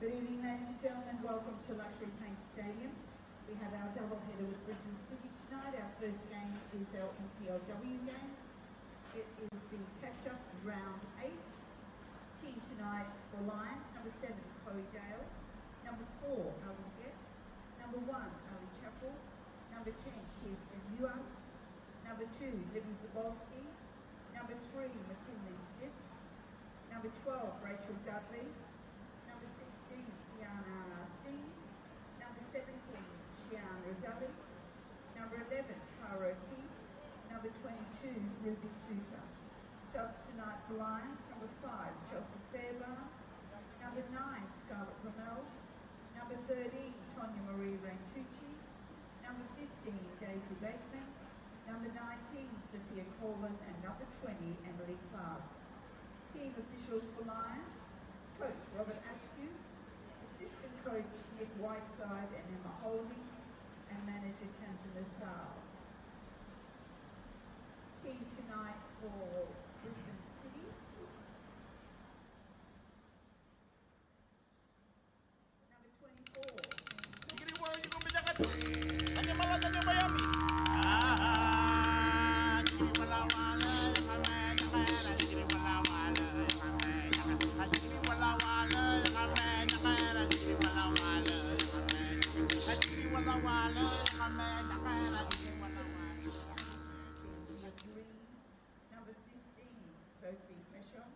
Good evening, ladies and gentlemen. Welcome to Luxury Paint Stadium. We have our doubleheader with Brisbane City tonight. Our first game is our NPLW game. It is the catch-up round 8. Team tonight for Lions, number 7, Chloe Dale. Number 4, Ali Get. Number 1, Ali Chappell. Number 10, Kirsten Uas. Number 2, Libby Zabolski. Number 3, McKinley Smith. Number 12, Rachel Dudley. Number 16, Sienna Singh. Number 17, Shian Rosali. Number 11, Tara Keith. Number 22, Ruby Suter. Subs tonight for Lions, number 5, Chelsea Fairbairn. Number 9, Scarlett Lamel. Number 13, Tonya Marie Rantucci. Number 15, Daisy Bateman. Number 19, Sophia Coleman. And number 20, Emily Clark. Team officials for Lions: Coach Robert Askew, Assistant Coach Nick Whiteside and Emma Holding, and Manager Tamsin Nassau. Team tonight for Brisbane City: number 24, number 15, Sophie Meshon.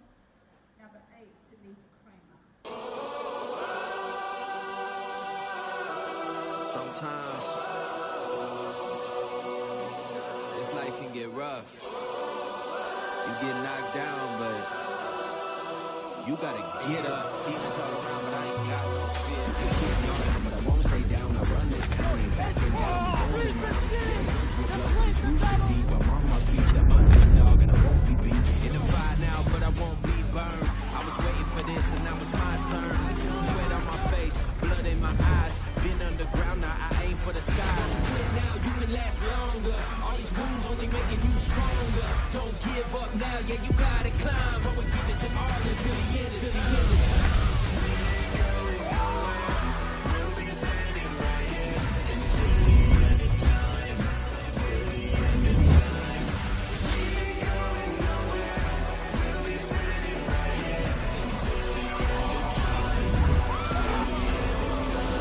Number 8, Tanika Kramer. Sometimes this life can get rough. You get knocked down, but you gotta get up. Demons all around, but I ain't got no fear. They keep me around, but I won't stay down. I run this town, ain't backing down. I'm going round. With love, this roots are deep. I'm on my feet, the underdog, and I won't be beat. In the fire now, but I won't be burned. I was waiting for this, and now it's my turn. Sweat on my face, blood in my eyes. Been underground, now I aim for the sky. Quit now, you can last longer. All these wounds only making you stronger. Don't give up now, yeah, you gotta climb. But we give it to all until the end, until the end of time. We'll be standing right here until the end of time. Until the end of time. We ain't going nowhere. We'll be standing right here until the end of time. Until the end of time.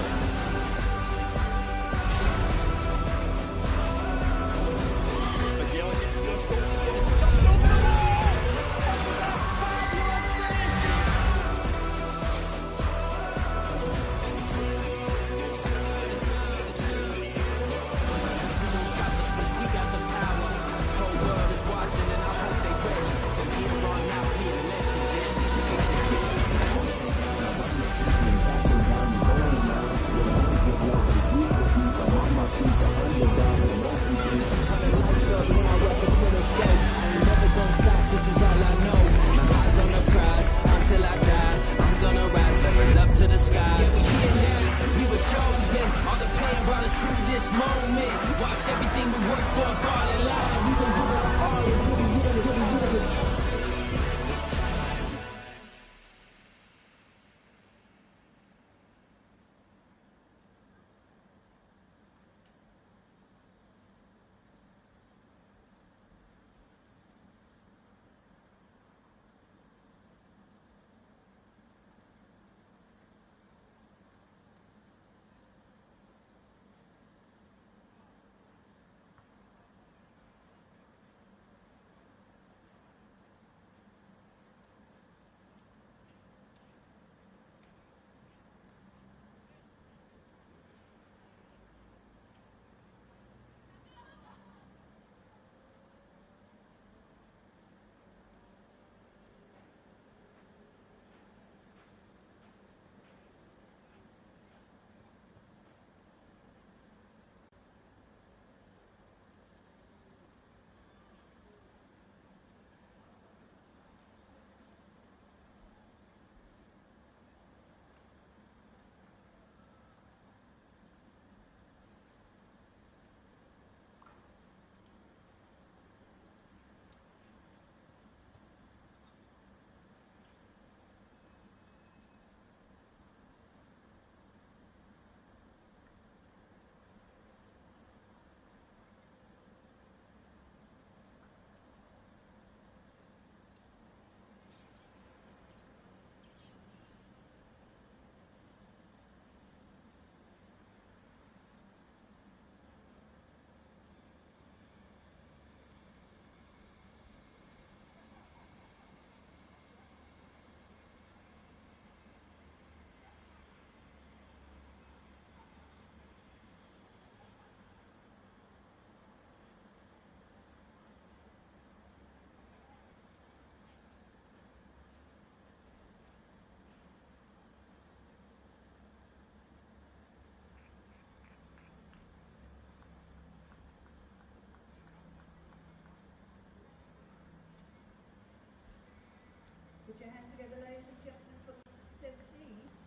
your hands together, ladies and gentlemen, for FC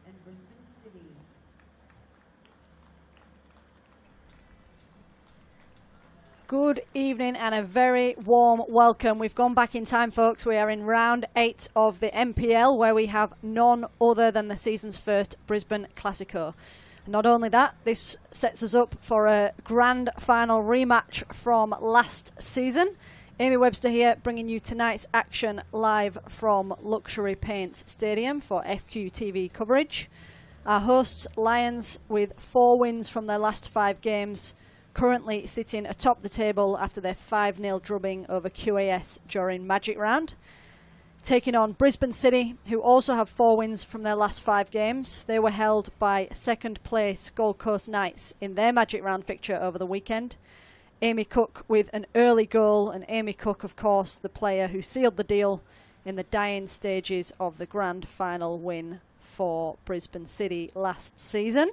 and Brisbane City. Good evening and a very warm welcome. We've gone back in time, folks. We are in round 8 of the NPL, where we have none other than the season's first Brisbane Classico. Not only that, this sets us up for a grand final rematch from last season. Amy Webster here, bringing you tonight's action live from Luxury Paints Stadium for FQTV coverage. Our hosts, Lions, with 4 wins from their last 5 games, currently sitting atop the table after their 5-0 drubbing over QAS during Magic Round. Taking on Brisbane City, who also have 4 wins from their last 5 games. They were held by second place Gold Coast Knights in their Magic Round fixture over the weekend. Amy Cook with an early goal, and Amy Cook, of course, the player who sealed the deal in the dying stages of the grand final win for Brisbane City last season.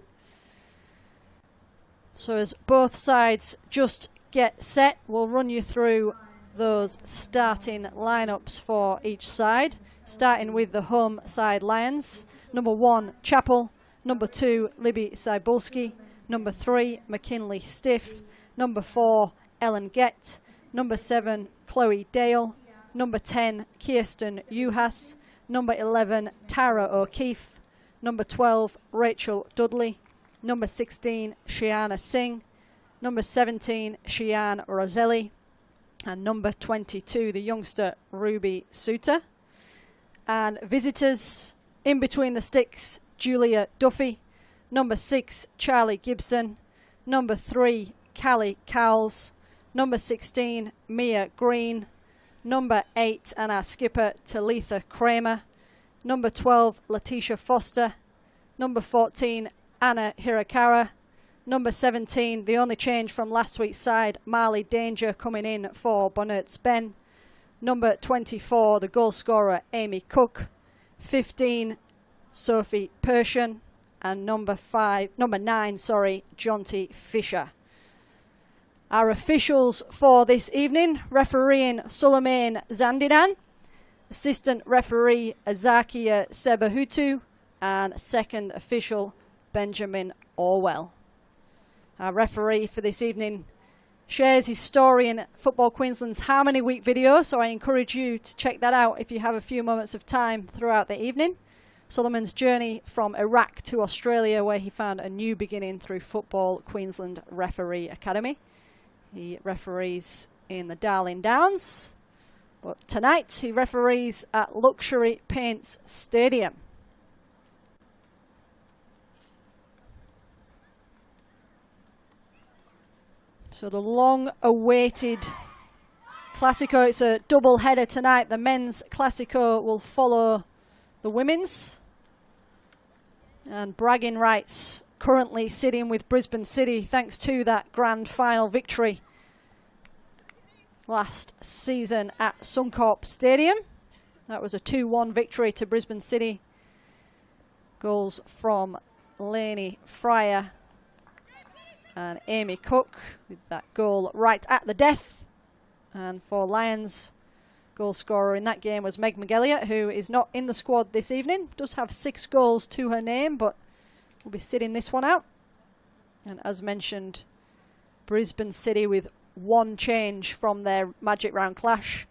So as both sides just get set, we'll run you through those starting lineups for each side, starting with the home side Lions. Number 1, Chappell. Number 2, Libby Cybulski. Number 3, McKinley Stiff. Number 4, Ellen Gett. Number 7, Chloe Dale. Number 10, Kirsten Uhas. Number 11, Tara O'Keefe. Number 12, Rachel Dudley. Number 16, Shiana Singh. Number 17, Shian Roselli. And number 22, the youngster Ruby Suter. And visitors, in between the sticks, Julia Duffy. Number 6, Charlie Gibson. Number 3, Callie Cowles. Number 16, Mia Green. Number 8, and our skipper, Talitha Kramer. Number 12, Letitia Foster. Number 14, Anna Hirakara. Number 17, the only change from last week's side, Marley Danger, coming in for Bonnert's Ben. Number 24, the goal scorer, Amy Cook. 15, Sophie Persian. And number 9, Jonty Fisher. Our officials for this evening: refereeing Suleiman Zandinan, assistant referee Azakia Sebahutu, and second official Benjamin Orwell. Our referee for this evening shares his story in Football Queensland's Harmony Week video, so I encourage you to check that out if you have a few moments of time throughout the evening. Suleiman's journey from Iraq to Australia, where he found a new beginning through Football Queensland Referee Academy. He referees in the Darling Downs, but tonight he referees at Luxury Paints Stadium. So the long-awaited Classico, it's a double header tonight. The men's Classico will follow the women's. And bragging rights currently sitting with Brisbane City thanks to that grand final victory last season at Suncorp Stadium. That was a 2-1 victory to Brisbane City. Goals from Lainey Fryer and Amy Cook with that goal right at the death. And for Lions, goal scorer in that game was Meg McElliott, who is not in the squad this evening. Does have 6 goals to her name, but will be sitting this one out. And as mentioned, Brisbane City with 1 change from their Magic Round clash.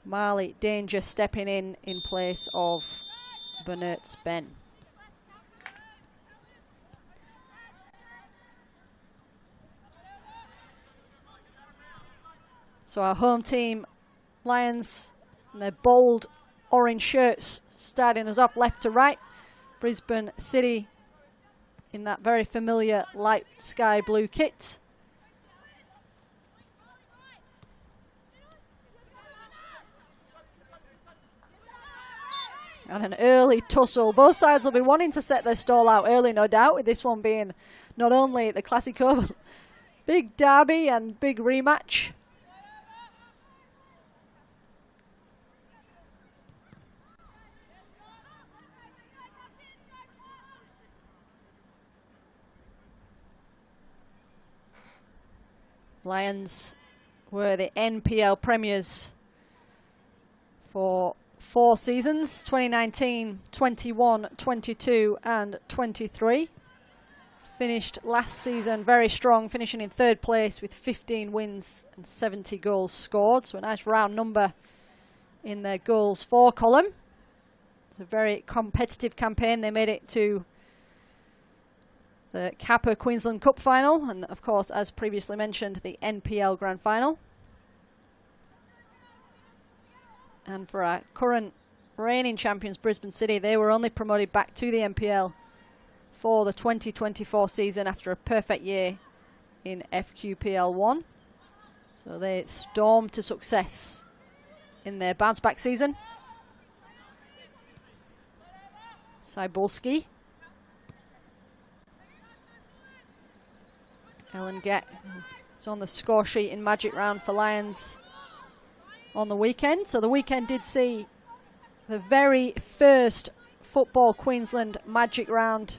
Marley Danger stepping in place of Bonnert's Ben. So our home team, Lions, in their bold orange shirts, starting us off left to right. Brisbane City in that very familiar light sky blue kit. And an early tussle. Both sides will be wanting to set their stall out early, no doubt, with this one being not only the Classico, but big derby and big rematch. Lions were the NPL premiers for 4 seasons, 2019, 21, 22 and 23. Finished last season very strong, finishing in 3rd place with 15 wins and 70 goals scored. So a nice round number in their goals for column. It's a very competitive campaign. They made it to the Kappa Queensland Cup final and, of course, as previously mentioned, the NPL Grand Final. And for our current reigning champions, Brisbane City, they were only promoted back to the NPL for the 2024 season after a perfect year in FQPL 1. So they stormed to success in their bounce-back season. Cybulski. Ellen Gett is on the score sheet in Magic Round for Lions on the weekend. So the weekend did see the very first Football Queensland Magic Round.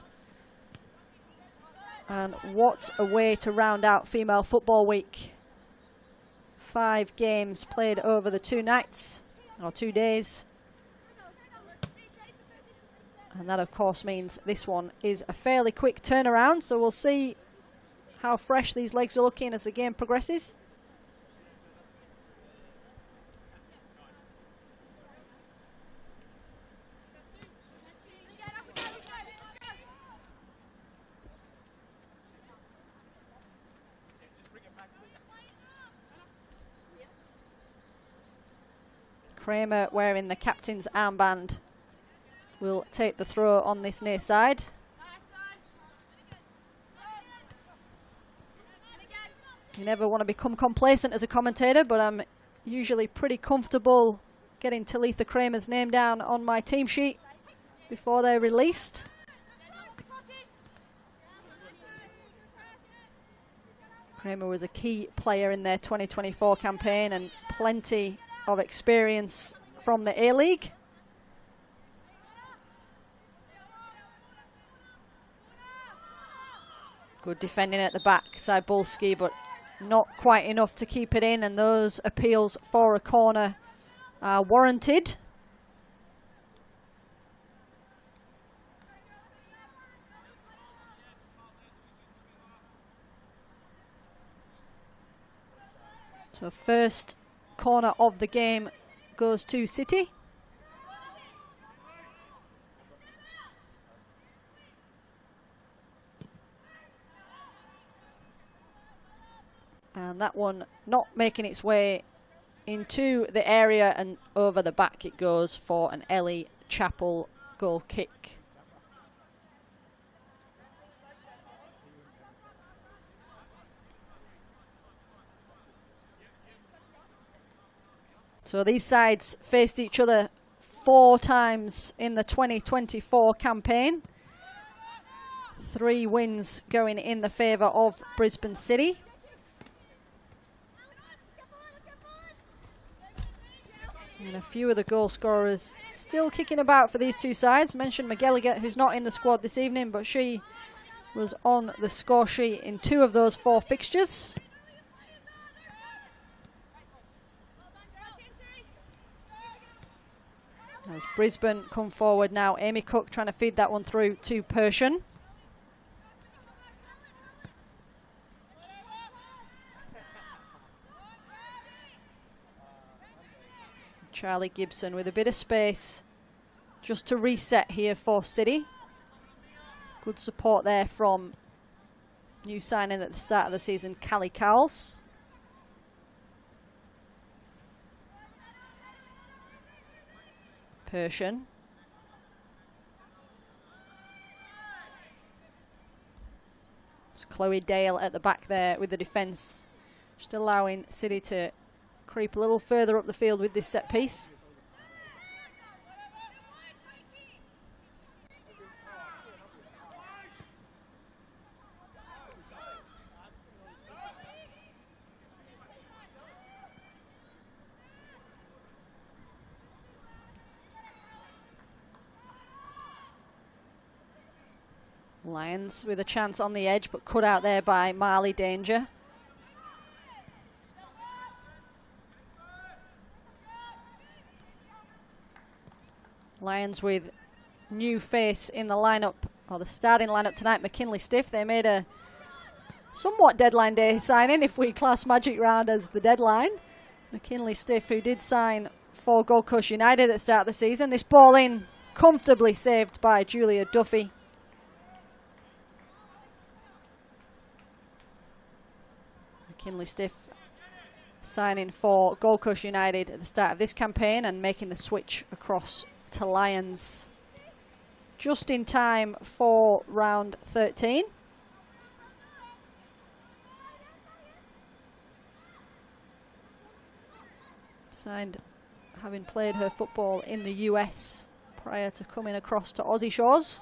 And what a way to round out Female Football Week. 5 games played over the 2 nights, or 2 days. And that, of course, means this one is a fairly quick turnaround. So we'll see how fresh these legs are looking as the game progresses. Kramer, wearing the captain's armband, will take the throw on this near side. You never want to become complacent as a commentator, but I'm usually pretty comfortable getting Talitha Kramer's name down on my team sheet before they're released. Kramer was a key player in their 2024 campaign and plenty of experience from the A-League. Good defending at the back, Cybulski, but not quite enough to keep it in, and those appeals for a corner are warranted. So first corner of the game goes to City. And that one not making its way into the area, and over the back it goes for an Ellie Chappell goal kick. So these sides faced each other 4 times in the 2024 campaign. 3 wins going in the favour of Brisbane City. And a few of the goal scorers still kicking about for these 2 sides. Mentioned McGilligan, who's not in the squad this evening, but she was on the score sheet in 2 of those 4 fixtures. As Brisbane come forward now, Amy Cook trying to feed that one through to Persian. Charlie Gibson with a bit of space just to reset here for City. Good support there from new signing at the start of the season, Callie Cowles. Persian. It's Chloe Dale at the back there with the defence, just allowing City to creep a little further up the field with this set piece. Lions with a chance on the edge, but cut out there by Marley Danger. Lions with new face in the lineup, or the starting lineup tonight, McKinley Stiff. They made a somewhat deadline day signing, if we class Magic Round as the deadline. McKinley Stiff, who did sign for Gold Coast United at the start of the season. This ball in, comfortably saved by Julia Duffy. McKinley Stiff signing for Gold Coast United at the start of this campaign and making the switch across to Lions just in time for round 13. Signed having played her football in the US prior to coming across to Aussie shores.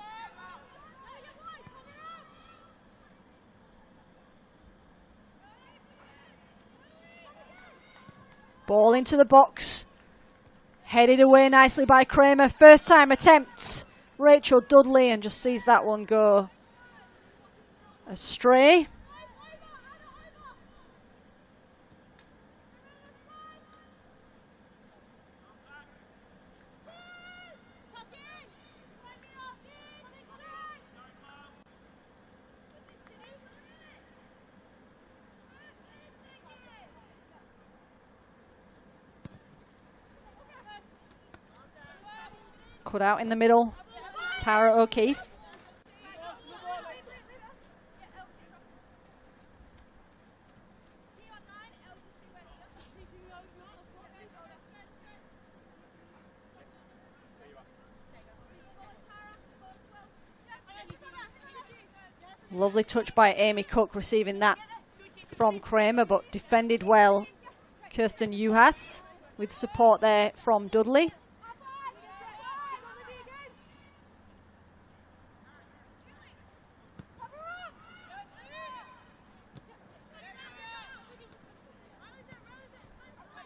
Ball into the box. Headed away nicely by Kramer. First time attempt. Rachel Dudley, and just sees that one go astray. Cut out in the middle. Tara O'Keefe. Lovely touch by Amy Cook, receiving that from Kramer, but defended well. Kirsten Uhas with support there from Dudley.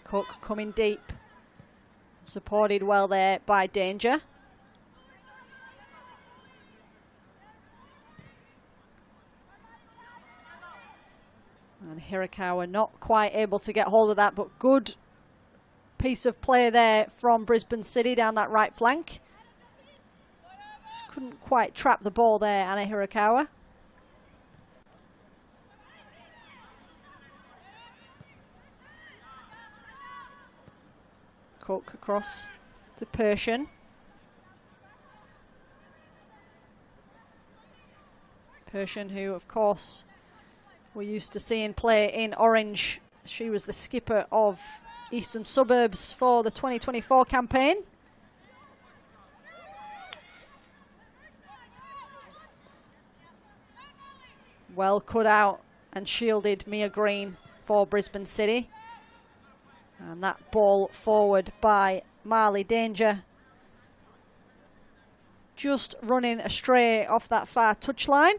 Cook coming deep, supported well there by Danger. And Hirakawa not quite able to get hold of that, but good piece of play there from Brisbane City down that right flank. Just couldn't quite trap the ball there, Anna Hirakawa. Cook across to Persian. Persian, who of course we're used to seeing play in orange. She was the skipper of Eastern Suburbs for the 2024 campaign. Well cut out and shielded Mia Green for Brisbane City. And that ball forward by Marley Danger. Just running astray off that far touchline.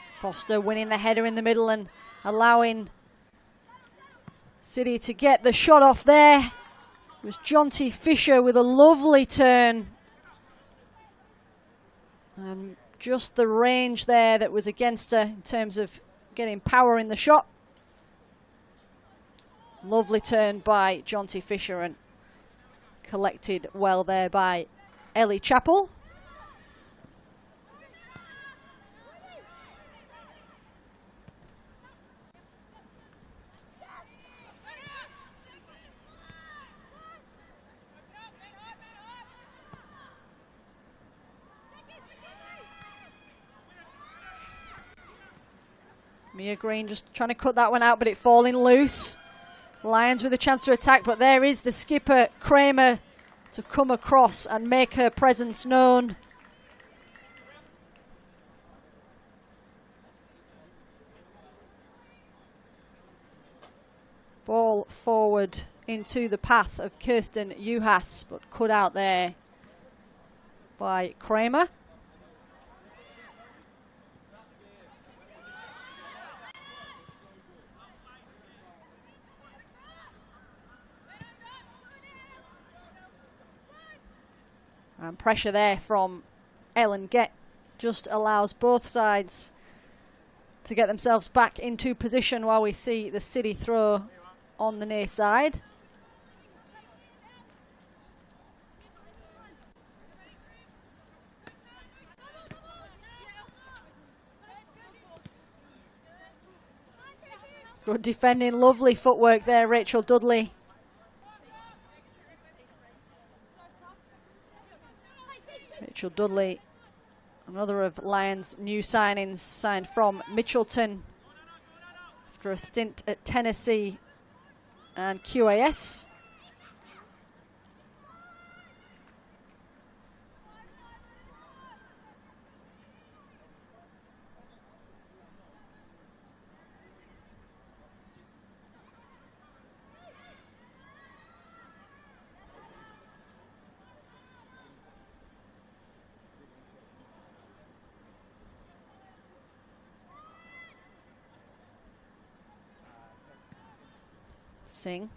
Foster winning the header in the middle and allowing City to get the shot off there. It was Jonty Fisher with a lovely turn. And just the range there that was against her in terms of getting power in the shot. Lovely turn by Jonty Fisher and collected well there by Ellie Chappell. Mia Green just trying to cut that one out, but it falling loose. Lions with a chance to attack, but there is the skipper, Kramer, to come across and make her presence known. Ball forward into the path of Kirsten Uhas, but cut out there by Kramer. And pressure there from Ellen Get just allows both sides to get themselves back into position while we see the City throw on the near side. Good defending, lovely footwork there, Rachel Dudley. Rachel Dudley, another of Lions' new signings, signed from Mitchelton after a stint at Tennessee and QAS. Singh.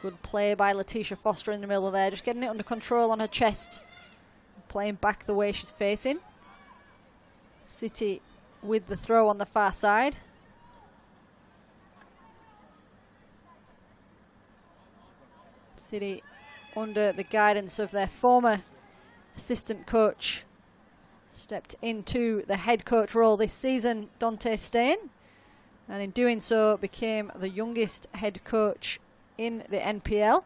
Good play by Letitia Foster in the middle there, just getting it under control on her chest. Playing back the way she's facing. City with the throw on the far side. City under the guidance of their former assistant coach, stepped into the head coach role this season, Dante Stain, and in doing so became the youngest head coach in the NPL.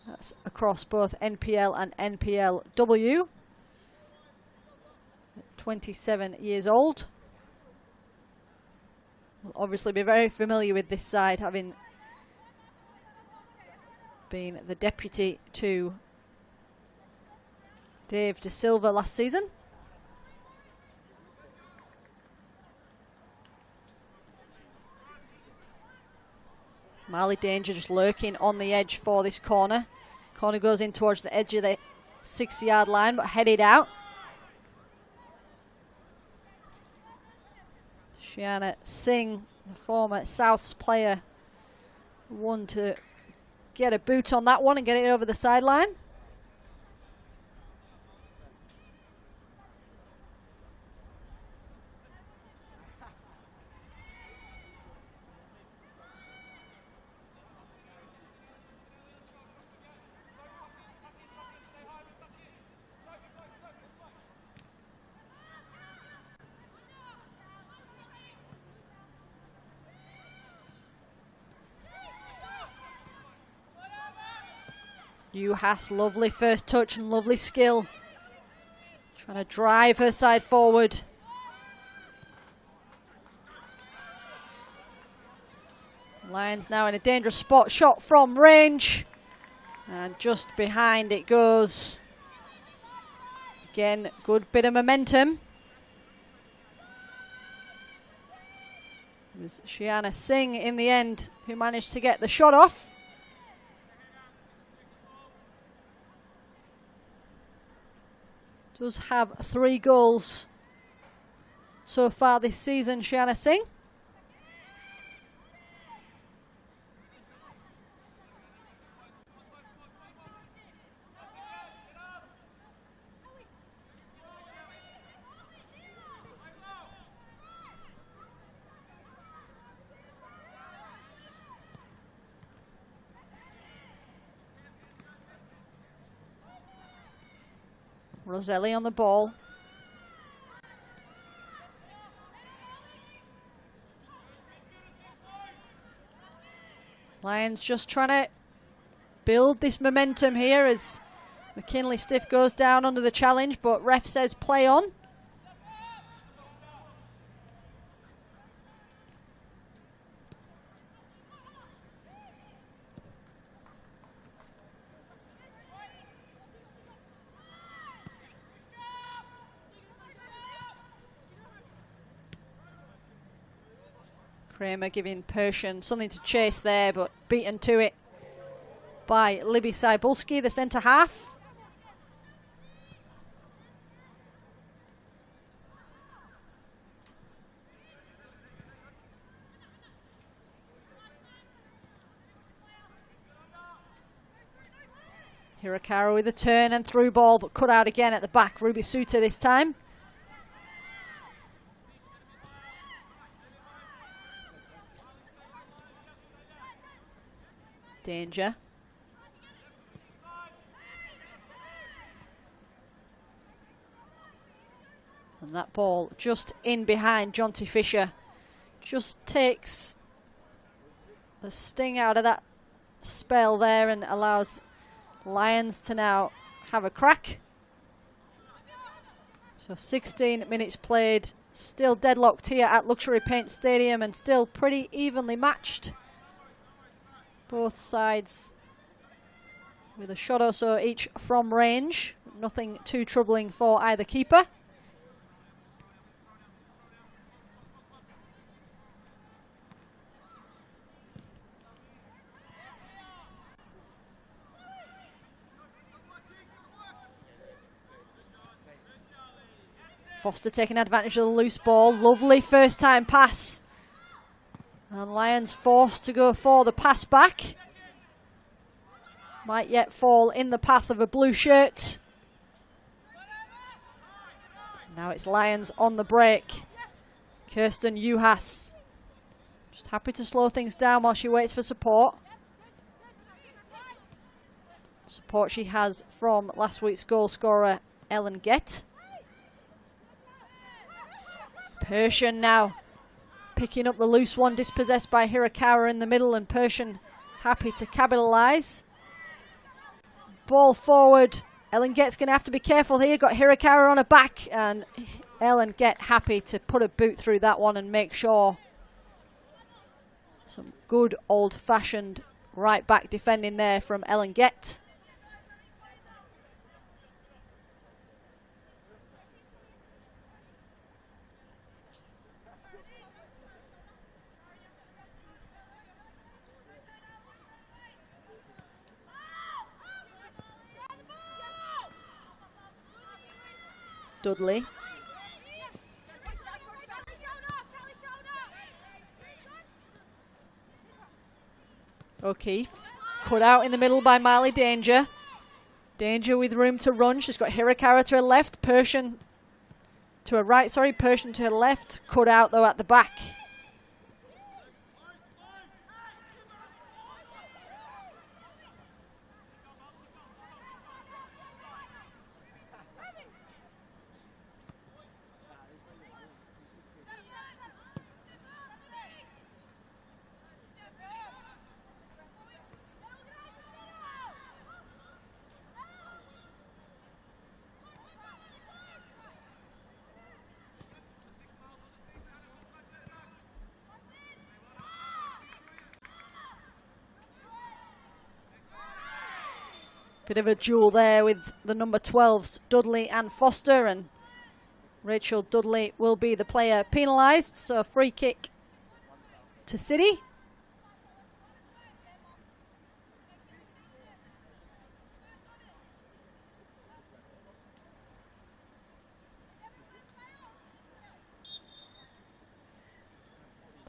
That's across both NPL and NPLW. 27 years old. Will obviously be very familiar with this side, having been the deputy to Dave De Silva last season. Marley Danger just lurking on the edge for this corner. Corner goes in towards the edge of the 6-yard line, but headed out. Shiana Singh, the former Souths player, one to get a boot on that one and get it over the sideline. Uhas, lovely first touch and lovely skill. Trying to drive her side forward. Lions now in a dangerous spot. Shot from range. And just behind it goes. Again, good bit of momentum. It was Shiana Singh in the end who managed to get the shot off. Does have 3 goals so far this season, Shiana Singh. Roselli on the ball. Lions just trying to build this momentum here as McKinley Stiff goes down under the challenge, but ref says play on. Kramer giving Persian something to chase there, but beaten to it by Libby Cybulski, the centre half. Hirakawa with a turn and through ball, but cut out again at the back. Ruby Suter this time. Danger. And that ball just in behind Jonty Fisher. Just takes the sting out of that spell there and allows Lions to now have a crack. So 16 minutes played, still deadlocked here at Luxury Paint Stadium and still pretty evenly matched. Both sides with a shot or so each from range. Nothing too troubling for either keeper. Foster taking advantage of the loose ball. Lovely first time pass. And Lions forced to go for the pass back. Might yet fall in the path of a blue shirt. Now it's Lions on the break. Kirsten Juhas just happy to slow things down while she waits for support. Support she has from last week's goal scorer Ellen Gett. Persian now picking up the loose one, dispossessed by Hirakawa in the middle, and Persian happy to capitalise. Ball forward. Ellen Gett's going to have to be careful here. Got Hirakawa on her back, and Ellen Gett happy to put a boot through that one and make sure. Some good old-fashioned right back defending there from Ellen Gett. Dudley. O'Keefe. Cut out in the middle by Marley Danger. Danger with room to run. She's got Hirakawa to her left. Persian to her right. Sorry, Persian to her left. Cut out though at the back. Bit of a duel there with the number 12s, Dudley and Foster, and Rachel Dudley will be the player penalised, so free kick to City.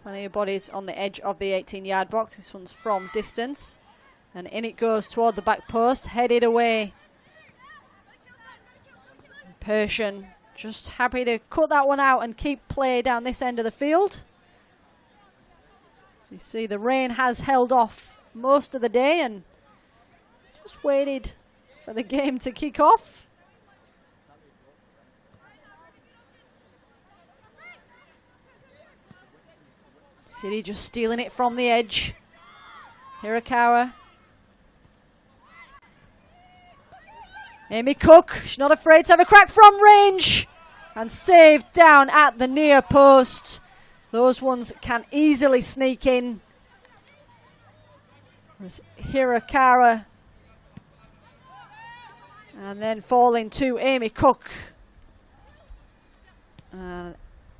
Plenty of bodies on the edge of the 18-yard box. This one's from distance. And in it goes toward the back post, headed away. Persian just happy to cut that one out and keep play down this end of the field. You see the rain has held off most of the day and just waited for the game to kick off. City just stealing it from the edge. Hirakawa. Amy Cook, she's not afraid to have a crack from range and saved down at the near post. Those ones can easily sneak in. There's Hirakawa and then falling to Amy Cook. And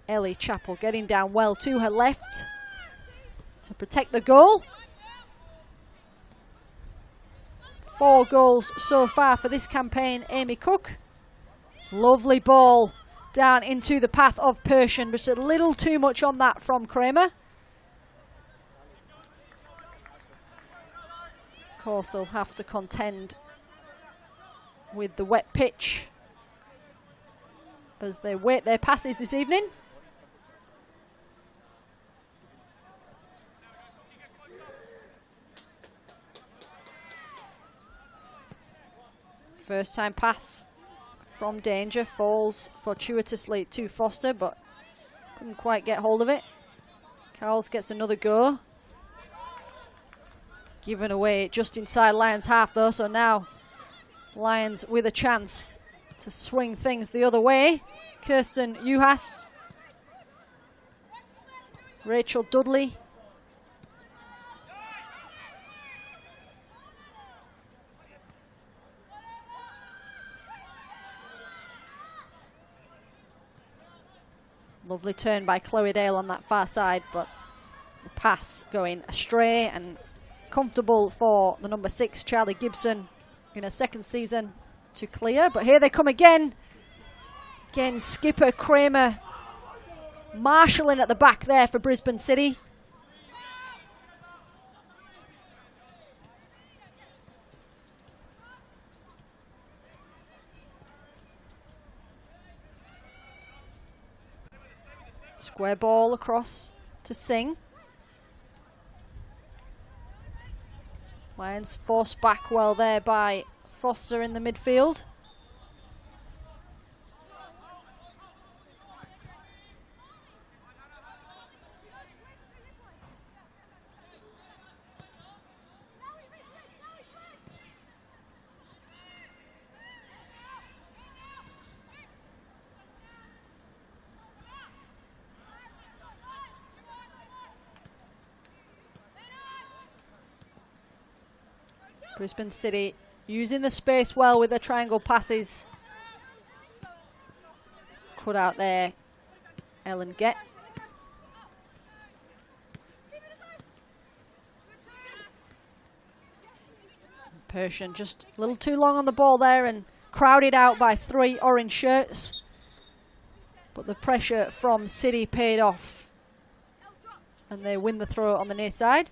Ellie Chappell getting down well to her left to protect the goal. 4 goals so far for this campaign, Amy Cook. Lovely ball down into the path of Persian, but a little too much on that from Kramer. Of course, they'll have to contend with the wet pitch as they wait their passes this evening. First time pass from danger, falls fortuitously to Foster, but couldn't quite get hold of it. Cowles gets another go. Given away just inside Lions half though, so now Lions with a chance to swing things the other way. Kirsten Uhas, Rachel Dudley. Lovely turn by Chloe Dale on that far side, but the pass going astray, and comfortable for the number 6, Charlie Gibson, in her second season to clear. But here they come again. Again, skipper Kramer marshalling at the back there for Brisbane City. Square ball across to Singh. Lions forced back well there by Foster in the midfield. Brisbane City using the space well with their triangle passes. Cut out there, Ellen Gett. Persian just a little too long on the ball there and crowded out by 3 orange shirts. But the pressure from City paid off, and they win the throw on the near side.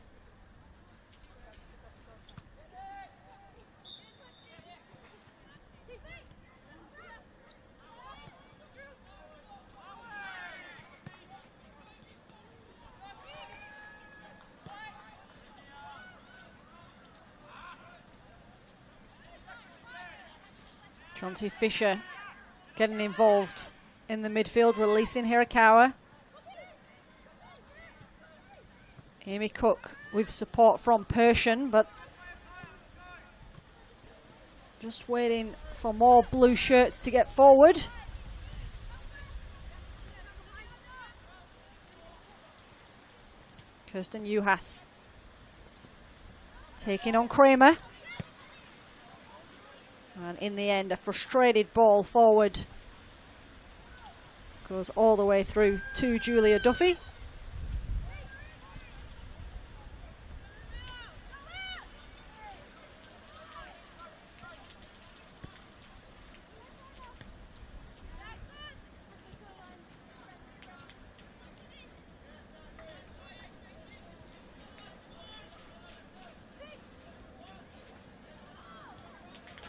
Jonty Fisher getting involved in the midfield, releasing Hirakawa. Amy Cook with support from Persian, but just waiting for more blue shirts to get forward. Kirsten Uhas taking on Kramer. And in the end, a frustrated ball forward goes all the way through to Julia Duffy.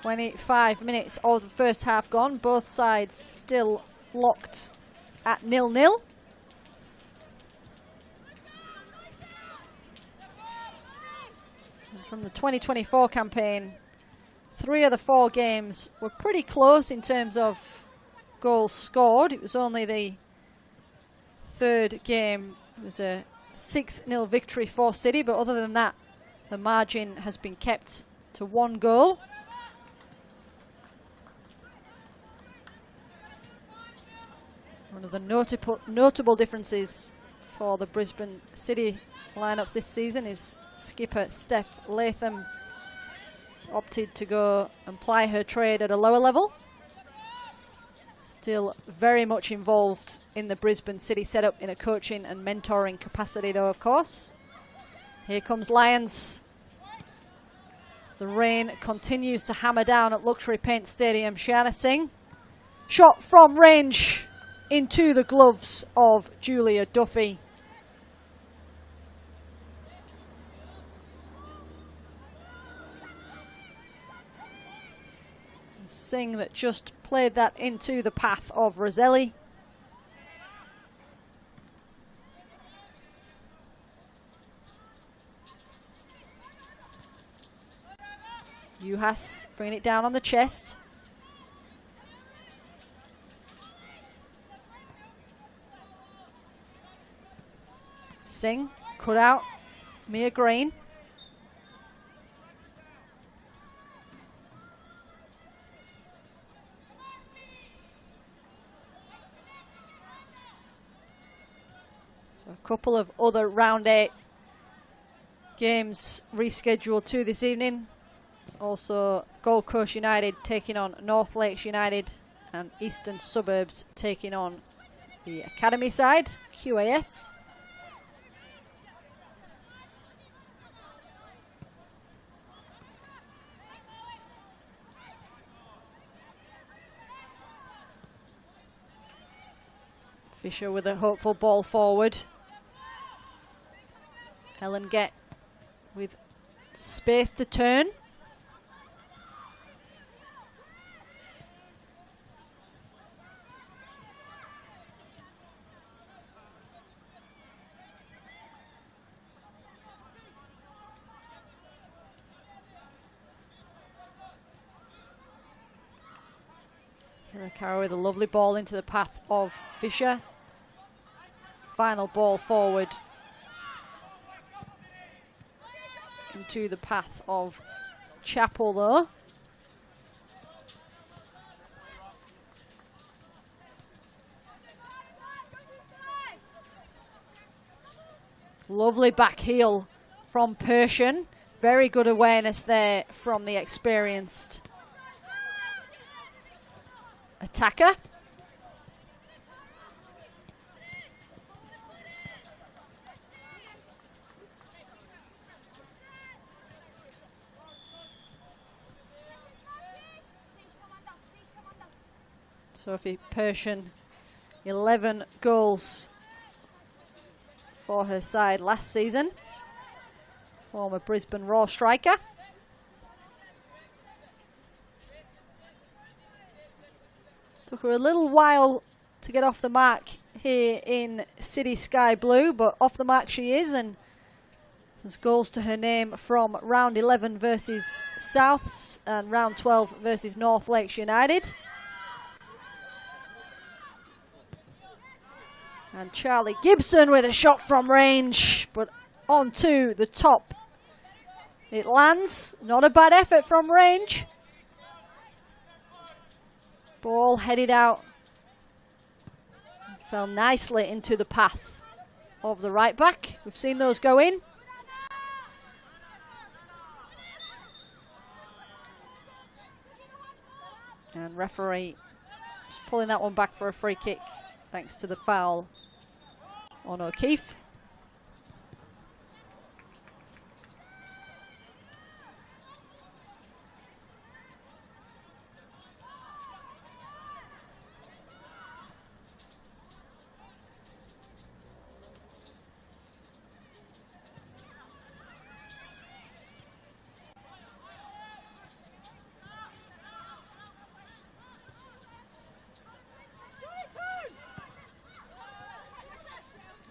.25 minutes of the first half gone. Both sides still locked at 0-0. From the 2024 campaign, 3 of the 4 games were pretty close in terms of goals scored. It was only the 3rd game. It was a 6-0 victory for City, but other than that, the margin has been kept to 1 goal. One of the notable differences for the Brisbane City lineups this season is skipper Steph Latham has opted to go and ply her trade at a lower level. Still very much involved in the Brisbane City setup in a coaching and mentoring capacity though, of course. Here comes Lions. As the rain continues to hammer down at Luxury Paint Stadium. Shiana Singh. Shot from range into the gloves of Julia Duffy. Singh that just played that into the path of Roselli. Juhas bringing it down on the chest. Singh cut out Mia Green. So a couple of other round 8 games rescheduled to this evening. It's also Gold Coast United taking on North Lakes United and Eastern Suburbs taking on the Academy side, QAS. Fisher with a hopeful ball forward. Helen Gett with space to turn. Hirakara with a lovely ball into the path of Fisher. Final ball forward into the path of Chappell though. Lovely back heel from Persian. Very good awareness there from the experienced attacker. Sophie Persian, 11 goals for her side last season. Former Brisbane Raw striker. Took her a little while to get off the mark here in City Sky Blue, but off the mark she is, and there's goals to her name from round 11 versus Souths and round 12 versus North Lakes United. And Charlie Gibson with a shot from range, but onto the top. It lands, not a bad effort from range. Ball headed out. Fell nicely into the path of the right back. We've seen those go in. And referee just pulling that one back for a free kick thanks to the foul on O'Keefe.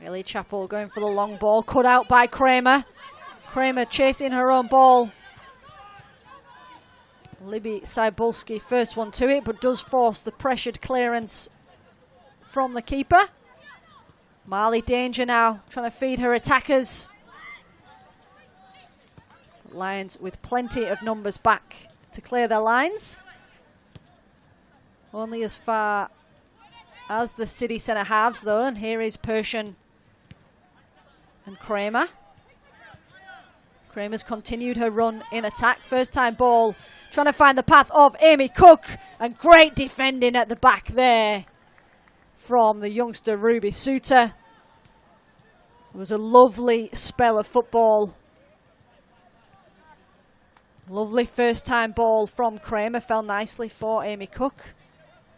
Ellie Chappell going for the long ball, cut out by Kramer. Kramer chasing her own ball. Libby Cybulski first one to it, but does force the pressured clearance from the keeper. Marley danger now, trying to feed her attackers. Lions with plenty of numbers back to clear their lines. Only as far as the city centre halves though, and here is Persian and Kramer. Kramer's continued her run in attack. First time ball, trying to find the path of Amy Cook, and great defending at the back there from the youngster Ruby Suter. It was a lovely spell of football. Lovely first time ball from Kramer, fell nicely for Amy Cook.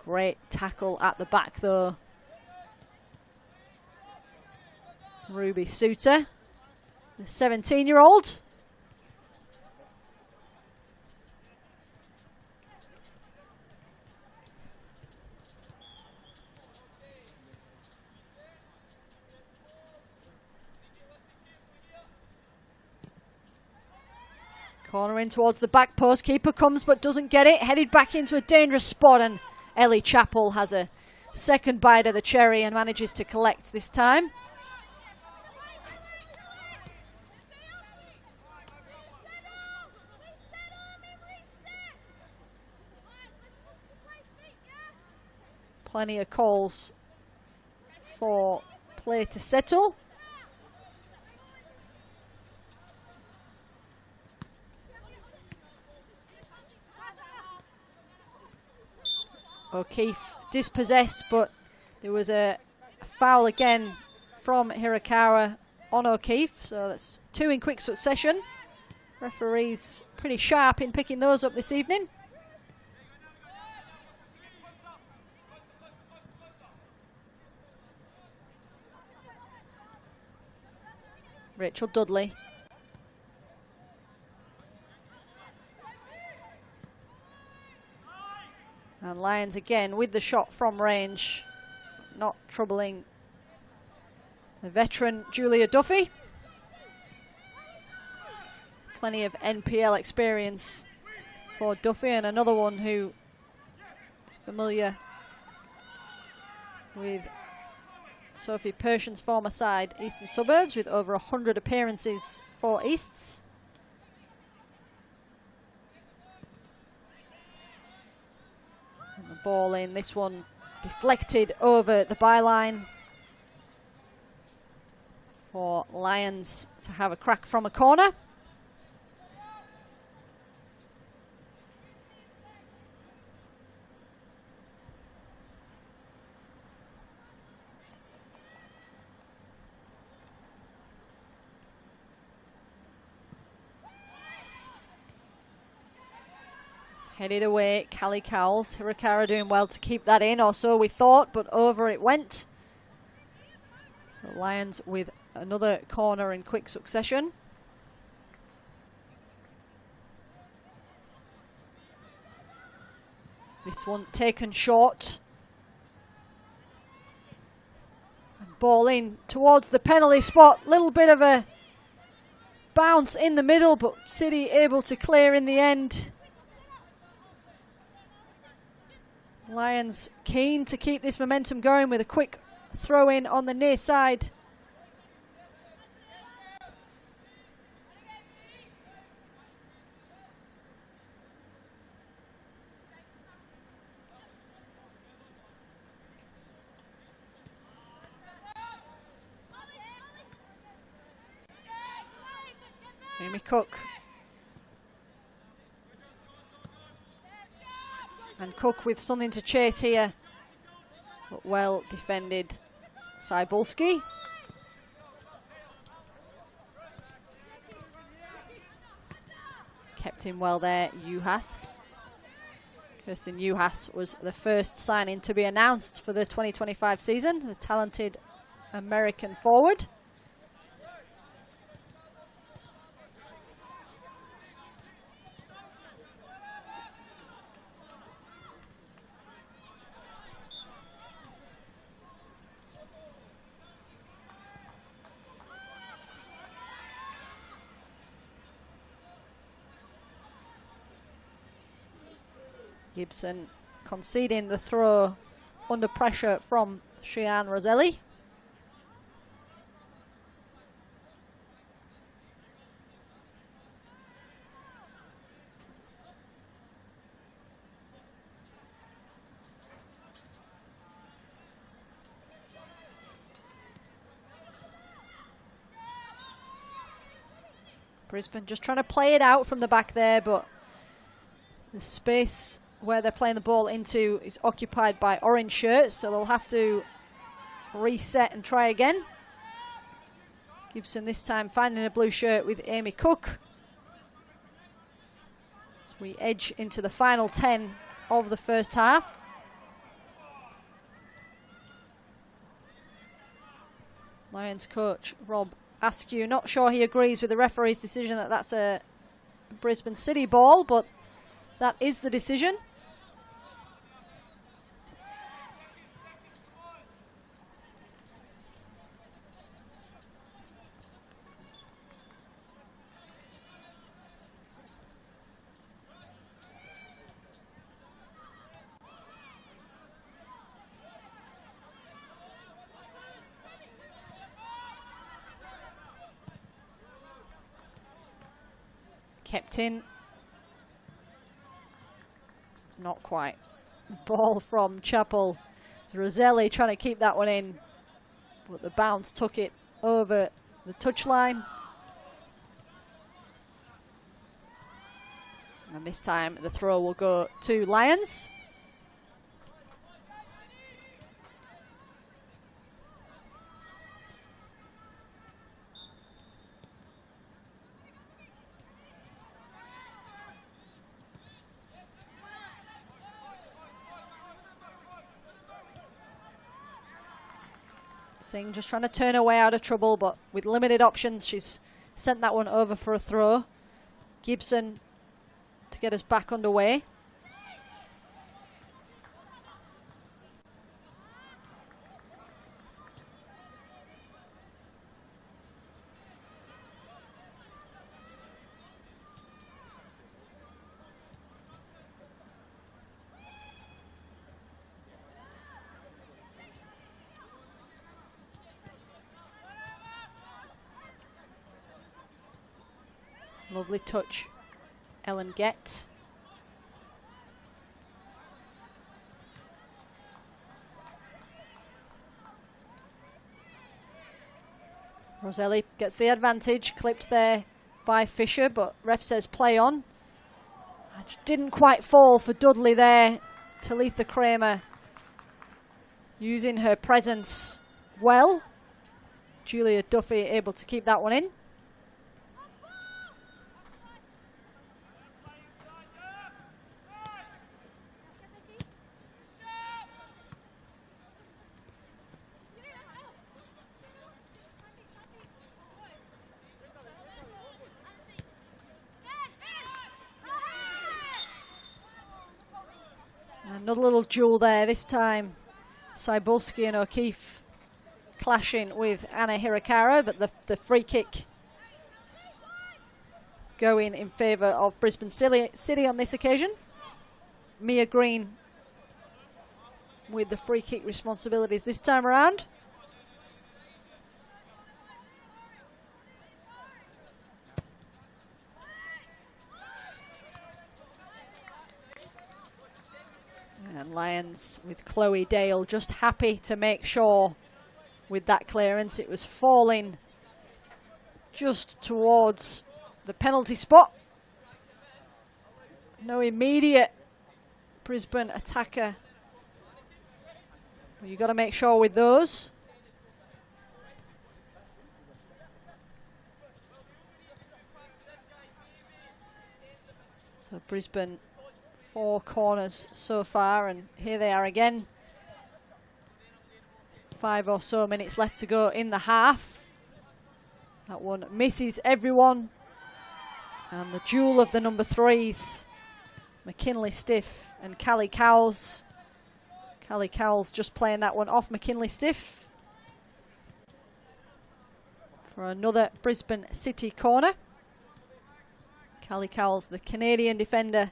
Great tackle at the back though. Ruby Suter, the 17-year-old. Corner in towards the back post. Keeper comes but doesn't get it. Headed back into a dangerous spot, and Ellie Chappell has a second bite of the cherry and manages to collect this time. Plenty of calls for play to settle. O'Keefe dispossessed, but there was a foul again from Hirakawa on O'Keefe, so that's 2 in quick succession. Referees pretty sharp in picking those up this evening. Rachel Dudley. And Lions again with the shot from range, not troubling the veteran Julia Duffy. Plenty of NPL experience for Duffy, and another one who is familiar with Sophie Perssion's former side, Eastern Suburbs, with over 100 appearances for Easts. And the ball in, this one deflected over the byline for Lions to have a crack from a corner. Headed away, Callie Cowles. Hirakawa doing well to keep that in, or so we thought, but over it went. So Lions with another corner in quick succession. This one taken short. And ball in towards the penalty spot. Little bit of a bounce in the middle, but City able to clear in the end. Lions keen to keep this momentum going with a quick throw in on the near side. Amy Cook. And Cook with something to chase here, but well defended Cybulski. Kept him well there, Juhas. Kirsten Juhas was the first signing to be announced for the 2025 season, the talented American forward. Gibson conceding the throw under pressure from Cheyenne Roselli. Brisbane just trying to play it out from the back there, but the space where they're playing the ball into is occupied by orange shirts, so they'll have to reset and try again. Gibson this time finding a blue shirt with Amy Cook. As we edge into the final 10 of the first half. Lions coach Rob Askew, not sure he agrees with the referee's decision that that's a Brisbane City ball, but that is the decision. Kept in. Not quite. Ball from Chappell. Roselli trying to keep that one in, but the bounce took it over the touchline. And this time the throw will go to Lions. Singh just trying to turn her way out of trouble, but with limited options, she's sent that one over for a throw. Gibson to get us back underway. Lovely touch, Ellen Gett. Roselli gets the advantage, clipped there by Fisher, but ref says play on. Didn't quite fall for Dudley there. Talitha Kramer using her presence well. Julia Duffy able to keep that one in. Another little duel there, this time Cybulski and O'Keefe clashing with Anna Hirakawa, but the free kick going in favour of Brisbane City on this occasion. Mia Green with the free kick responsibilities this time around. And Lions with Chloe Dale just happy to make sure with that clearance. It was falling just towards the penalty spot. No immediate Brisbane attacker. But you've got to make sure with those. So Brisbane 4 corners so far, and here they are again. 5 or so minutes left to go in the half. That one misses everyone. And the duel of the number 3s, McKinley Stiff and Callie Cowles. Callie Cowles just playing that one off McKinley Stiff for another Brisbane City corner. Callie Cowles, the Canadian defender,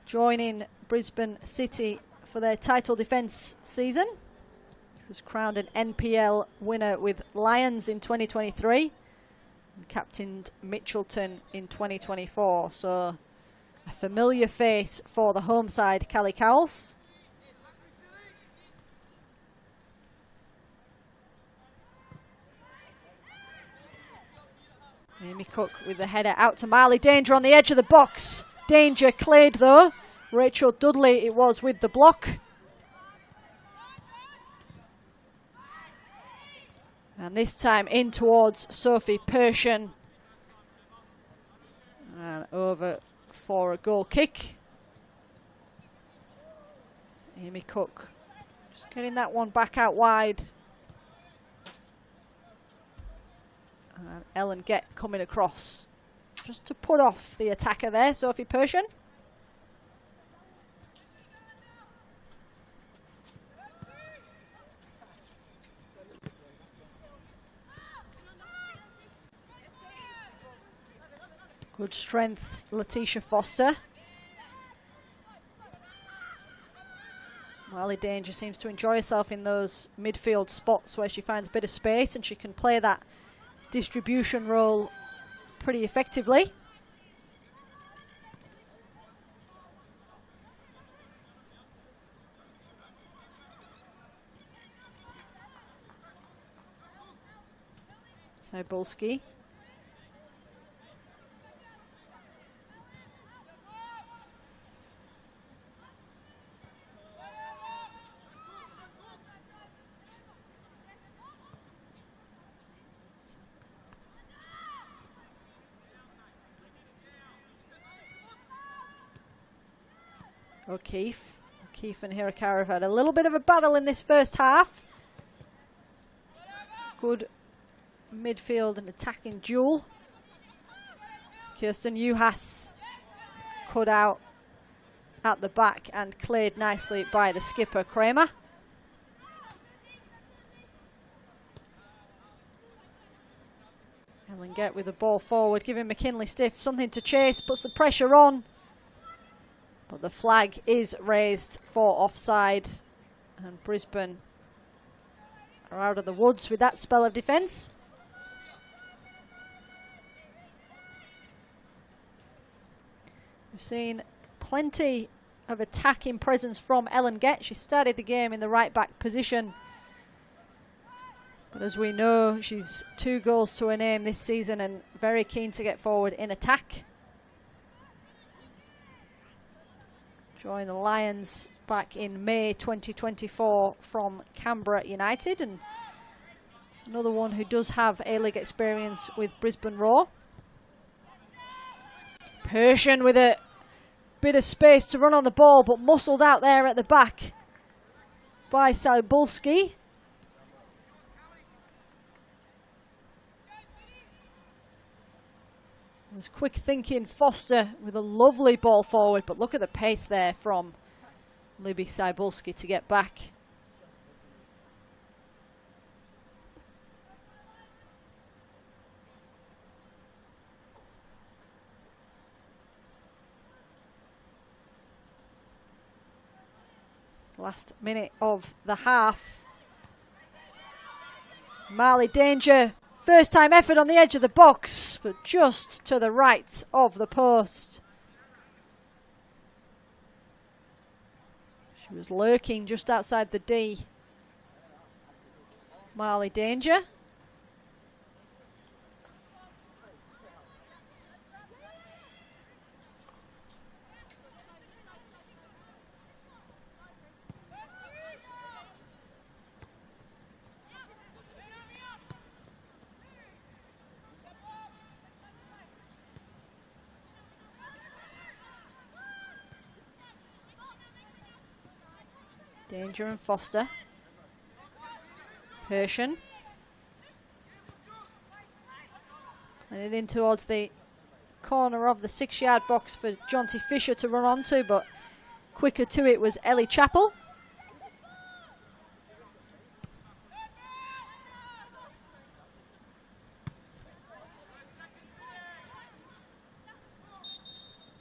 joining Brisbane City for their title defence season. She was crowned an NPL winner with Lions in 2023 and captained Mitchelton in 2024. So a familiar face for the home side, Callie Cowles. Amy Cook with the header out to Marley Danger on the edge of the box. Danger cleared though. Rachel Dudley it was with the block. And this time in towards Sophie Persson. And over for a goal kick. Amy Cook just getting that one back out wide. And Ellen Gett coming across just to put off the attacker there, Sophie Persson. Good strength, Letitia Foster. Marley Danger seems to enjoy herself in those midfield spots where she finds a bit of space and she can play that distribution role pretty effectively. Cybulski. O'Keefe and Hirakawa have had a little bit of a battle in this first half. Good midfield and attacking duel. Kirsten Juhas cut out at the back and cleared nicely by the skipper Kramer. Ellen Gett with the ball forward, giving McKinley Stiff something to chase, puts the pressure on. But the flag is raised for offside, and Brisbane are out of the woods with that spell of defence. We've seen plenty of attacking presence from Ellen Gett. She started the game in the right back position, but as we know, she's 2 goals to her name this season and very keen to get forward in attack. Joined the Lions back in May 2024 from Canberra United, and another one who does have A-League experience with Brisbane Roar. Persian with a bit of space to run on the ball, but muscled out there at the back by Cybulski. It was quick thinking Foster with a lovely ball forward, but look at the pace there from Libby Cybulski to get back. Last minute of the half. Marley Danger. First time effort on the edge of the box, but just to the right of the post. She was lurking just outside the D. Marley Danger. Danger and Foster. Persian. And it in towards the corner of the 6-yard box for Jonty Fisher to run onto, but quicker to it was Ellie Chappell.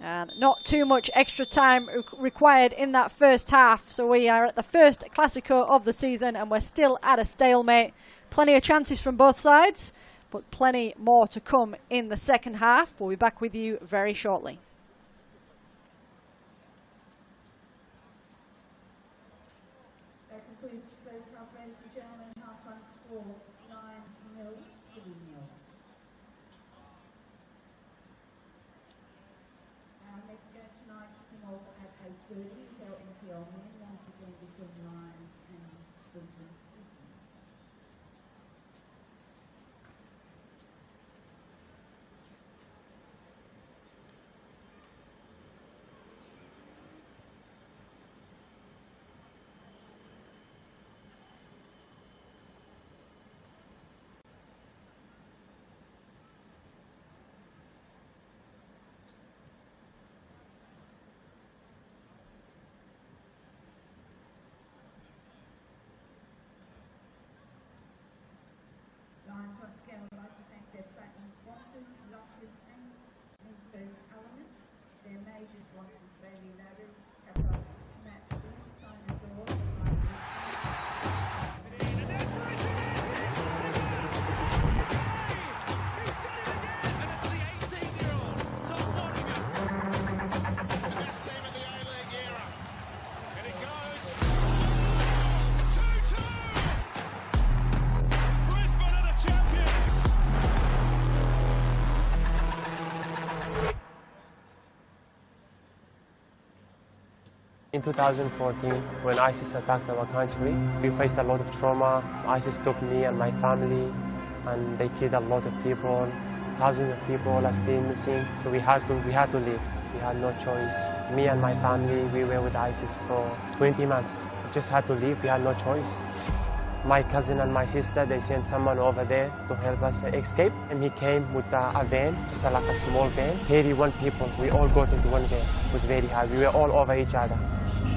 And not too much extra time required in that first half. So we are at the first Classico of the season and we're still at a stalemate. Plenty of chances from both sides, but plenty more to come in the second half. We'll be back with you very shortly. That concludes the first half, ladies and gentlemen. Half-time score 9-0, City 0. Our next game tonight kicking off at 8:30 is our NPL men, once again between Lions and Brisbane City. Lions, once again, would like to thank their platinum sponsors, Luxury Paint and First Element, their major sponsors, Bailey Ladders, Kappa, Matt Blue, Simon Dawes, In 2014, when ISIS attacked our country, we faced a lot of trauma. ISIS took me and my family, and they killed a lot of people. Thousands of people are still missing, so we had to leave. We had no choice. Me and my family, we were with ISIS for 20 months. We just had to leave, we had no choice. My cousin and my sister, they sent someone over there to help us escape, and he came with a van, just like a small van. 31 people, we all got into one van. It was very hard, we were all over each other.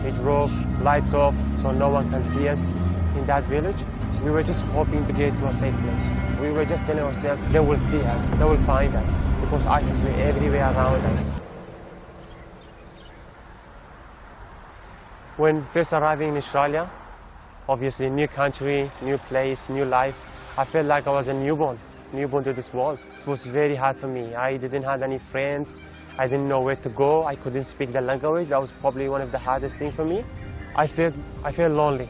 We drove, lights off, so no one can see us in that village. We were just hoping to get to a safe place. We were just telling ourselves, they will see us, they will find us, because ISIS were everywhere around us. When first arriving in Australia, obviously new country, new place, new life, I felt like I was a newborn to this world. It was very hard for me. I didn't have any friends. I didn't know where to go. I couldn't speak the language. That was probably one of the hardest things for me. I felt lonely.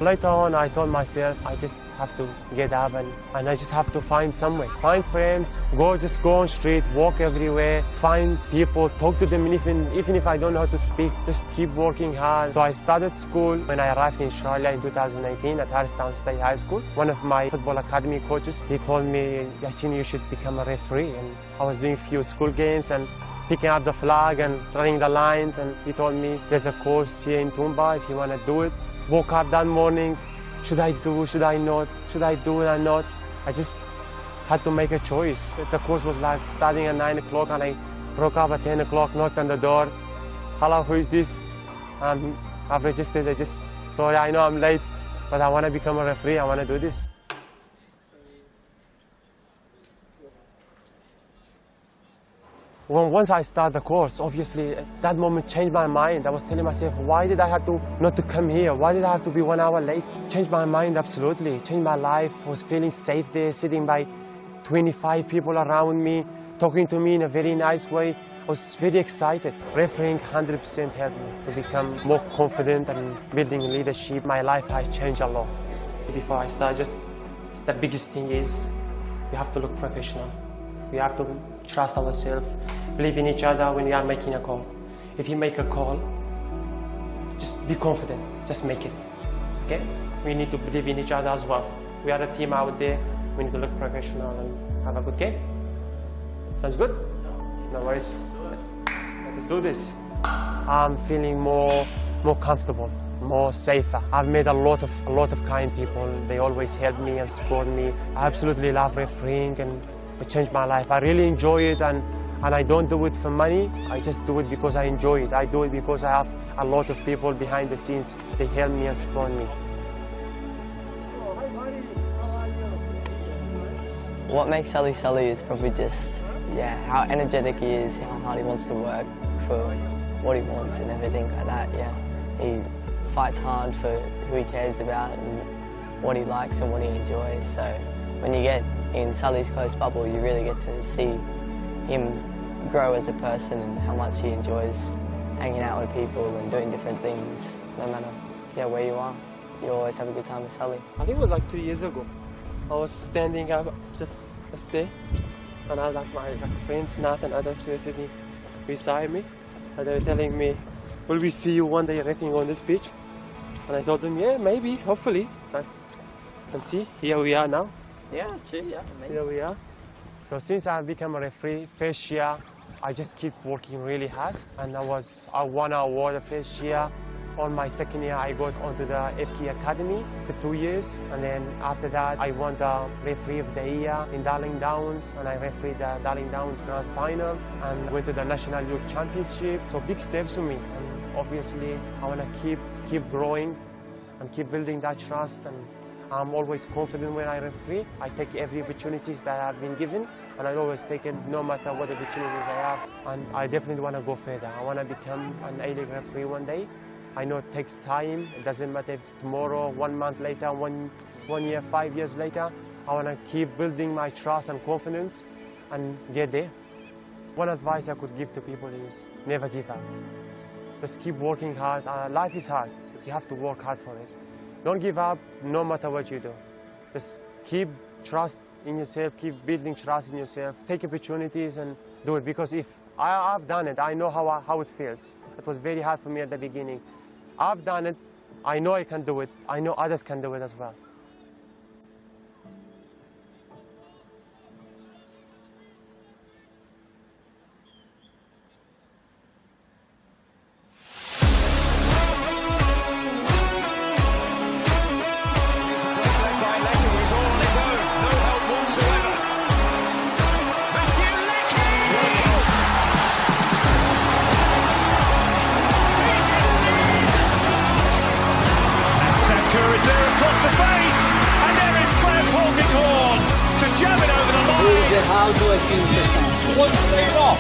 Later on, I told myself, I just have to get up and I just have to find somewhere. Find friends, just go on the street, walk everywhere, find people, talk to them, even if I don't know how to speak, just keep working hard. So I started school when I arrived in Australia in 2018 at Harristown State High School. One of my football academy coaches, he told me, Yashin, you should become a referee. And I was doing a few school games and picking up the flag and running the lines, and he told me, there's a course here in Toomba if you want to do it. Woke up that morning, should I do, should I not, should I do it or not? I just had to make a choice. The course was like starting at 9 o'clock, and I broke up at 10 o'clock, knocked on the door. Hello, who is this? I've registered, sorry, I know I'm late, but I want to become a referee, I want to do this. Once I started the course, obviously, that moment changed my mind. I was telling myself, why did I have to not to come here? Why did I have to be 1 hour late? Changed my mind, absolutely. Changed my life. I was feeling safe there, sitting by 25 people around me, talking to me in a very nice way. I was very excited. Refereeing 100% helped me to become more confident and building leadership. My life has changed a lot. Before I start, the biggest thing is we have to look professional. We have to trust ourselves, believe in each other when we are making a call. If you make a call, just be confident, just make it, okay? We need to believe in each other as well. We are a team out there, we need to look professional and have a good game. Sounds good? No worries. Let's do this. I'm feeling more comfortable, more safer. I've met a lot of kind people. They always help me and support me. I absolutely love refereeing, and it changed my life. I really enjoy it, and I don't do it for money. I just do it because I enjoy it. I do it because I have a lot of people behind the scenes. They help me and support me. What makes Sully Sully is probably just, how energetic he is, how hard he wants to work for what he wants and everything like that, He fights hard for who he cares about and what he likes and what he enjoys. So when you get in Sully's close bubble, you really get to see him grow as a person and how much he enjoys hanging out with people and doing different things. No matter where you are, you always have a good time with Sully. I think it was like 2 years ago. I was standing up just there, and I was like my friends, Nat and others who were sitting beside me, and they were telling me, will we see you one day repping on this pitch? And I told them, yeah, maybe, hopefully. And see, here we are now. Yeah, true, maybe. Here we are. So since I've become a referee, first year, I just keep working really hard. And I won an award the first year. On my second year, I got onto the FK Academy for 2 years. And then after that, I won the Referee of the Year in Darling Downs. And I refereed the Darling Downs Grand Final and went to the National Youth Championship. So big steps for me. And obviously, I want to keep growing and keep building that trust. And I'm always confident when I referee. I take every opportunity that I've been given, and I always take it no matter what opportunities I have. And I definitely want to go further. I want to become an A-League referee one day. I know it takes time. It doesn't matter if it's tomorrow, 1 month later, one year, 5 years later. I want to keep building my trust and confidence and get there. One advice I could give to people is never give up. Just keep working hard. Life is hard, but you have to work hard for it. Don't give up no matter what you do. Just keep trust in yourself, keep building trust in yourself. Take opportunities and do it, because if I've done it. I know how it feels. It was very hard for me at the beginning. I've done it. I know I can do it. I know others can do it as well. How do I feel this time? One straight off.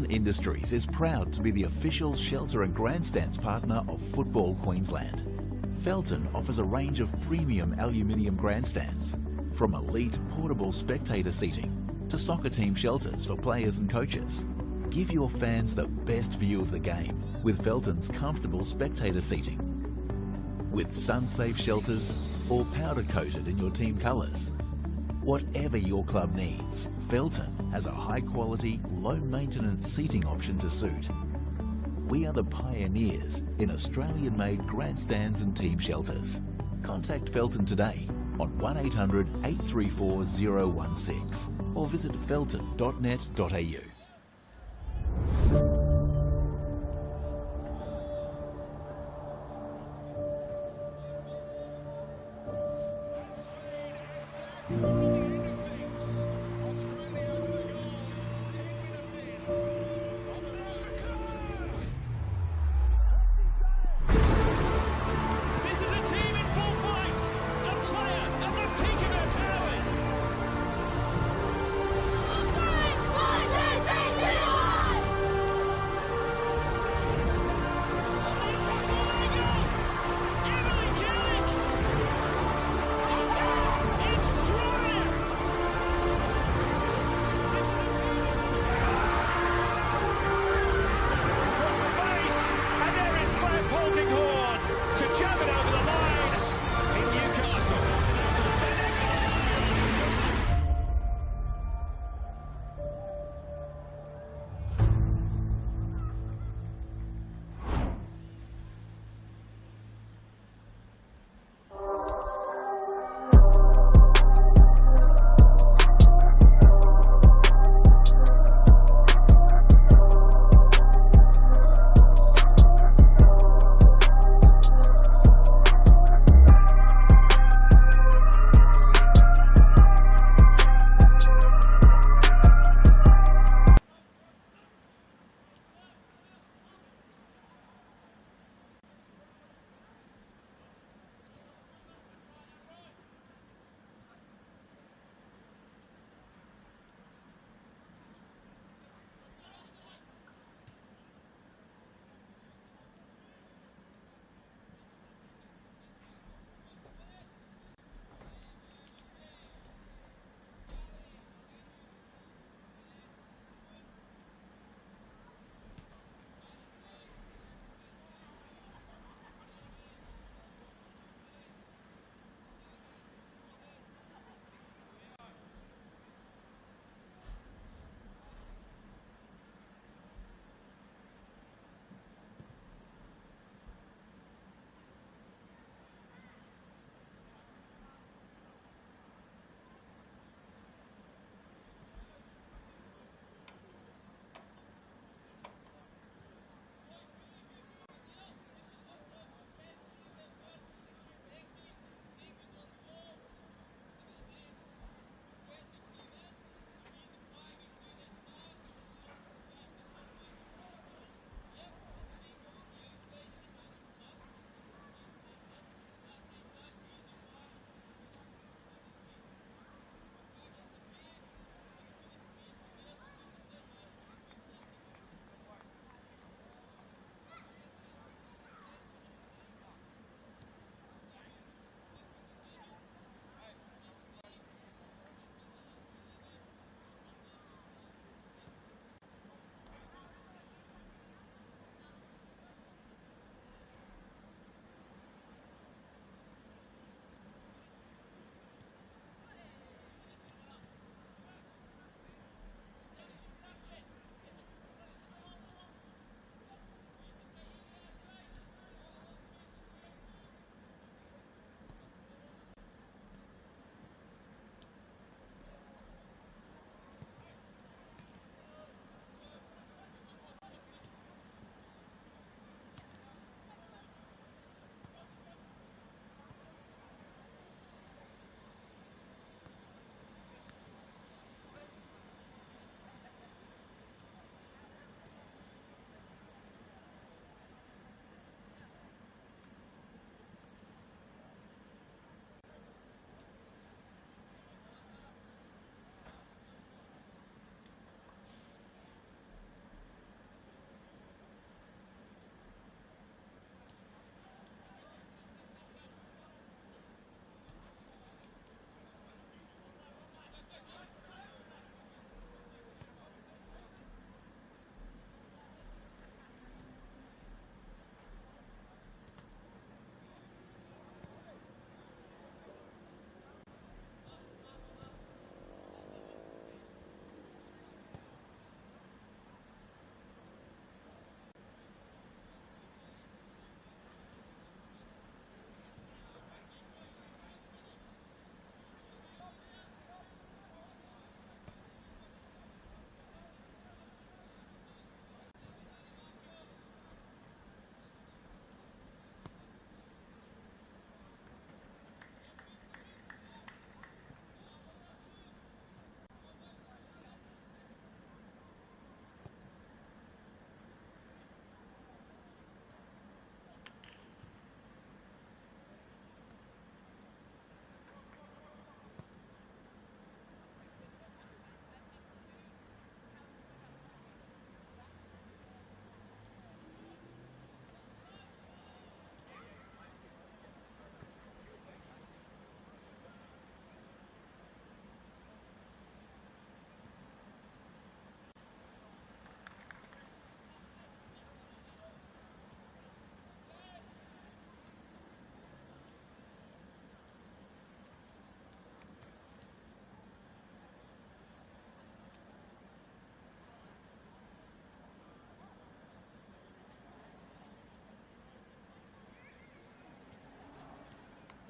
Industries is proud to be the official shelter and grandstands partner of Football Queensland. Felton offers a range of premium aluminium grandstands, from elite portable spectator seating to soccer team shelters for players and coaches. Give your fans the best view of the game with Felton's comfortable spectator seating. With sun-safe shelters or powder-coated in your team colours. Whatever your club needs, Felton has a high-quality, low-maintenance seating option to suit. We are the pioneers in Australian-made grandstands and team shelters. Contact Felton today on 1800 834 016 or visit felton.net.au.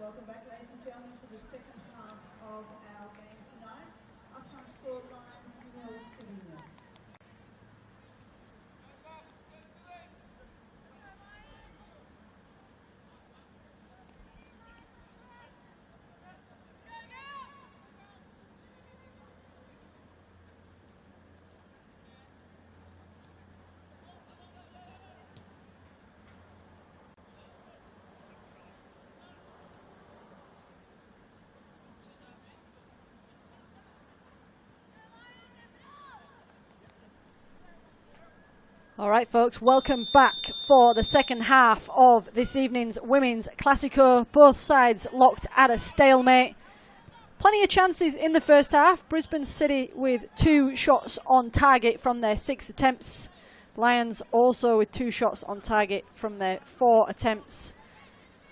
Welcome back, ladies and gentlemen, to the second half of our game tonight. Up on score lines, 0-0. All right, folks, welcome back for the second half of this evening's Women's Classico. Both sides locked at a stalemate. Plenty of chances in the first half. Brisbane City with 2 shots on target from their 6 attempts. Lions also with 2 shots on target from their 4 attempts.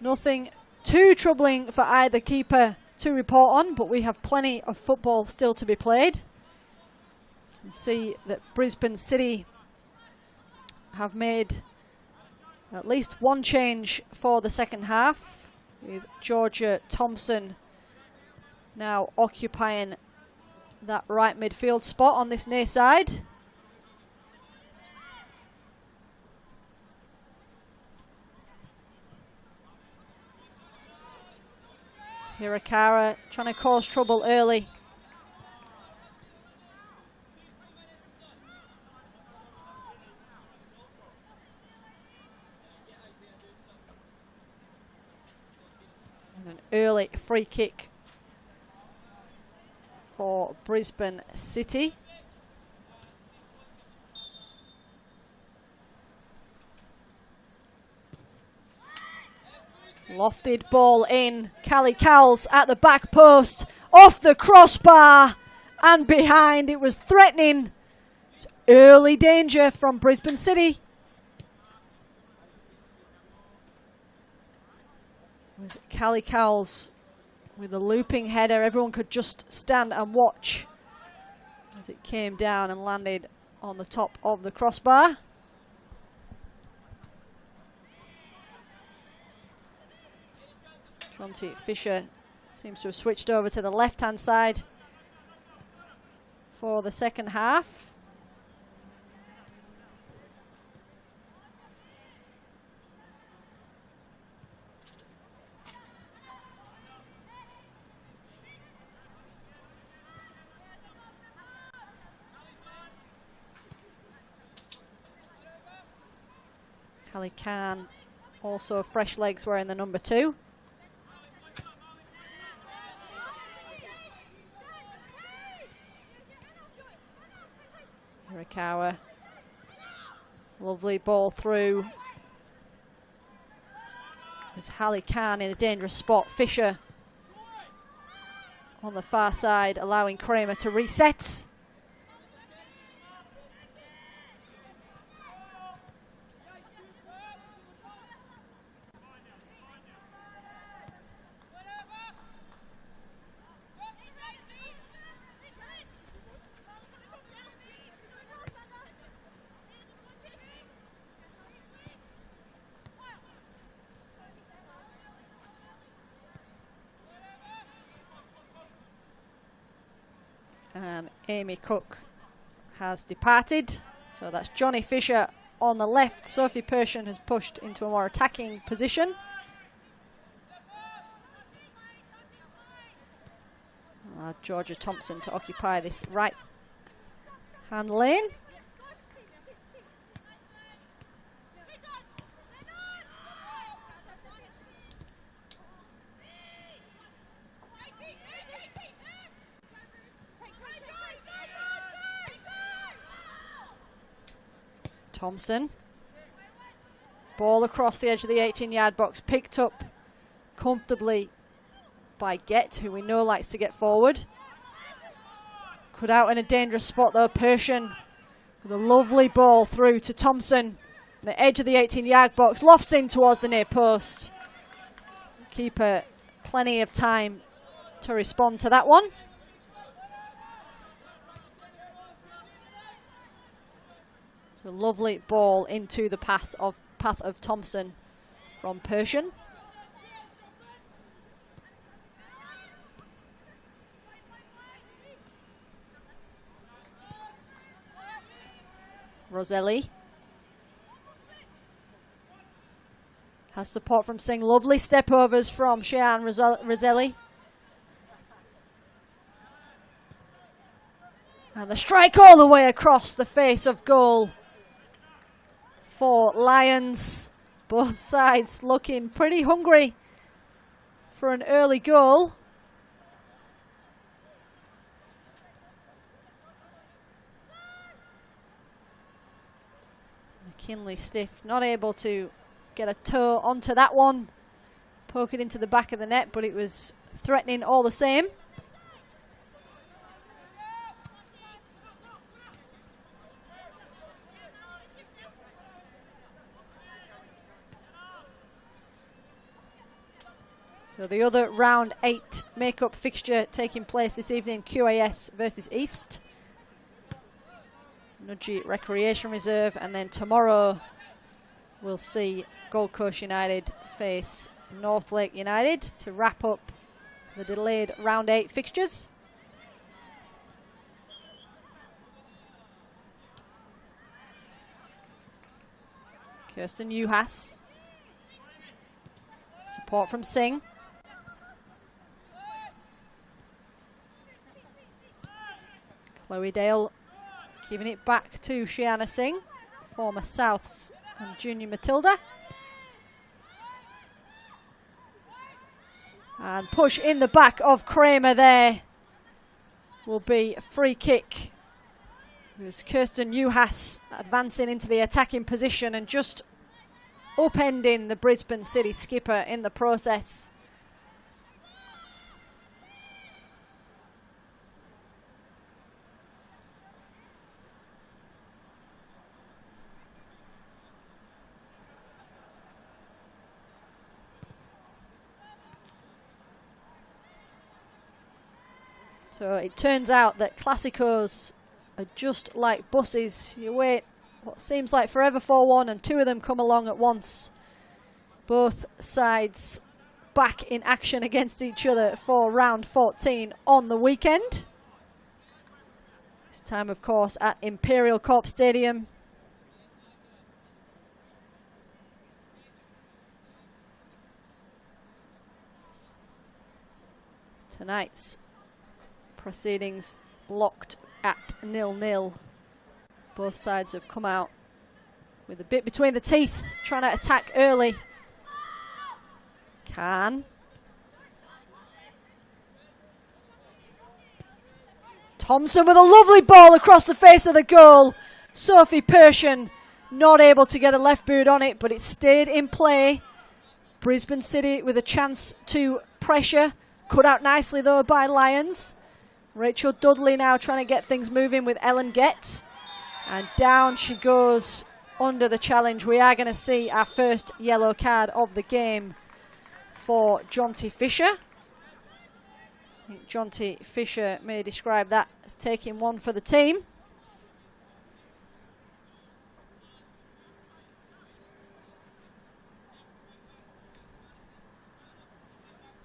Nothing too troubling for either keeper to report on, but we have plenty of football still to be played. You can see that Brisbane City have made at least 1 change for the second half, with Georgia Thompson now occupying that right midfield spot on this near side. Hirakara trying to cause trouble early. An early free kick for Brisbane City. Lofted ball in. Callie Cowles at the back post, off the crossbar and behind. It was threatening. It's early danger from Brisbane City. Was Callie Cowles with a looping header. Everyone could just stand and watch as it came down and landed on the top of the crossbar. Jonty Fisher seems to have switched over to the left-hand side for the second half. Ali Khan, also fresh legs wearing the number 2. Hirakawa, lovely ball through. There's Hallie Khan in a dangerous spot. Fisher on the far side, allowing Kramer to reset. And Amy Cook has departed. So that's Johnny Fisher on the left. Sophie Persson has pushed into a more attacking position. Georgia Thompson to occupy this right hand lane. Thompson. Ball across the edge of the 18-yard box, picked up comfortably by Gett, who we know likes to get forward. Cut out in a dangerous spot though, Persson with a lovely ball through to Thompson. The edge of the 18-yard box, lofts in towards the near post. Keeper plenty of time to respond to that one. It's a lovely ball into the path of Thompson from Persson. Roselli has support from Singh. Lovely step overs from Cheyenne Roselli. And the strike all the way across the face of goal for Lions. Both sides looking pretty hungry for an early goal. McKinley Stiff not able to get a toe onto that one. Poke it into the back of the net, but it was threatening all the same. So the other round 8 make-up fixture taking place this evening, QAS versus East. Nudgee Recreation Reserve, and then tomorrow we'll see Gold Coast United face North Lake United to wrap up the delayed round 8 fixtures. Kirsten Uhas. Support from Singh. Chloe Dale giving it back to Shiana Singh, former Souths and junior Matilda. And push in the back of Kramer there will be a free kick. It was Kirsten Uhas advancing into the attacking position and just upending the Brisbane City skipper in the process. So it turns out that Classicos are just like buses. You wait what seems like forever for one and two of them come along at once. Both sides back in action against each other for round 14 on the weekend. This time, of course, at Imperial Corp Stadium. Tonight's proceedings locked at 0-0. Both sides have come out with a bit between the teeth, trying to attack early. Khan. Thompson with a lovely ball across the face of the goal. Sophie Persson not able to get a left boot on it, but it stayed in play. Brisbane City with a chance to pressure. Cut out nicely though by Lions. Rachel Dudley now trying to get things moving with Ellen Gett. And down she goes under the challenge. We are going to see our first yellow card of the game for Jonty Fisher. I think Jonty Fisher may describe that as taking one for the team.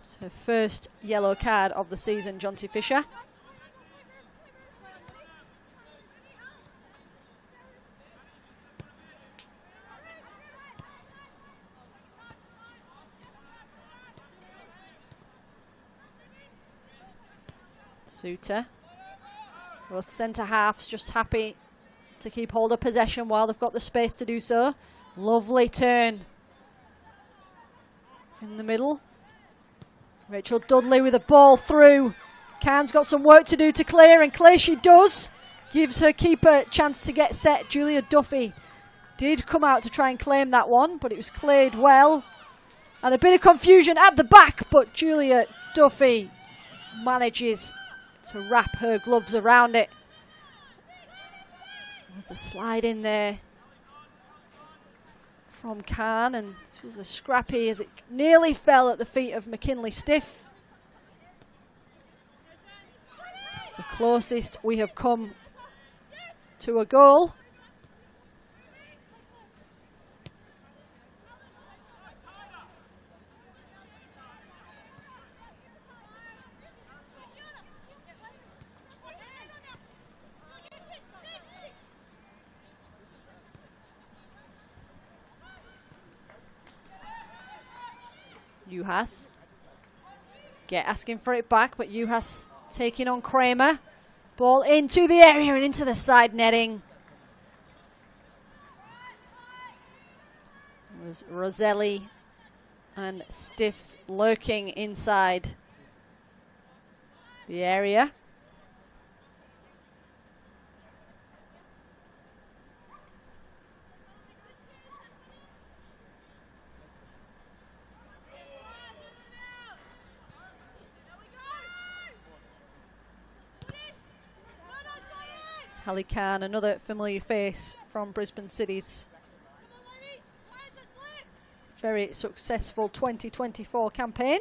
So first yellow card of the season, Jonty Fisher. Suter. Both centre halves just happy to keep hold of possession while they've got the space to do so. Lovely turn in the middle. Rachel Dudley with a ball through. Khan's got some work to do to clear, and clear she does. Gives her keeper a chance to get set. Julia Duffy did come out to try and claim that one, but it was cleared well. And a bit of confusion at the back, but Julia Duffy manages to wrap her gloves around it. There's the slide in there from Khan, and this was a scrappy as it nearly fell at the feet of McKinley Stiff. It's the closest we have come to a goal. Juhas. Get asking for it back, but Juhas taking on Kramer. Ball into the area and into the side netting. It was Roselli and Stiff lurking inside the area. Ali Khan, another familiar face from Brisbane City's very successful 2024 campaign.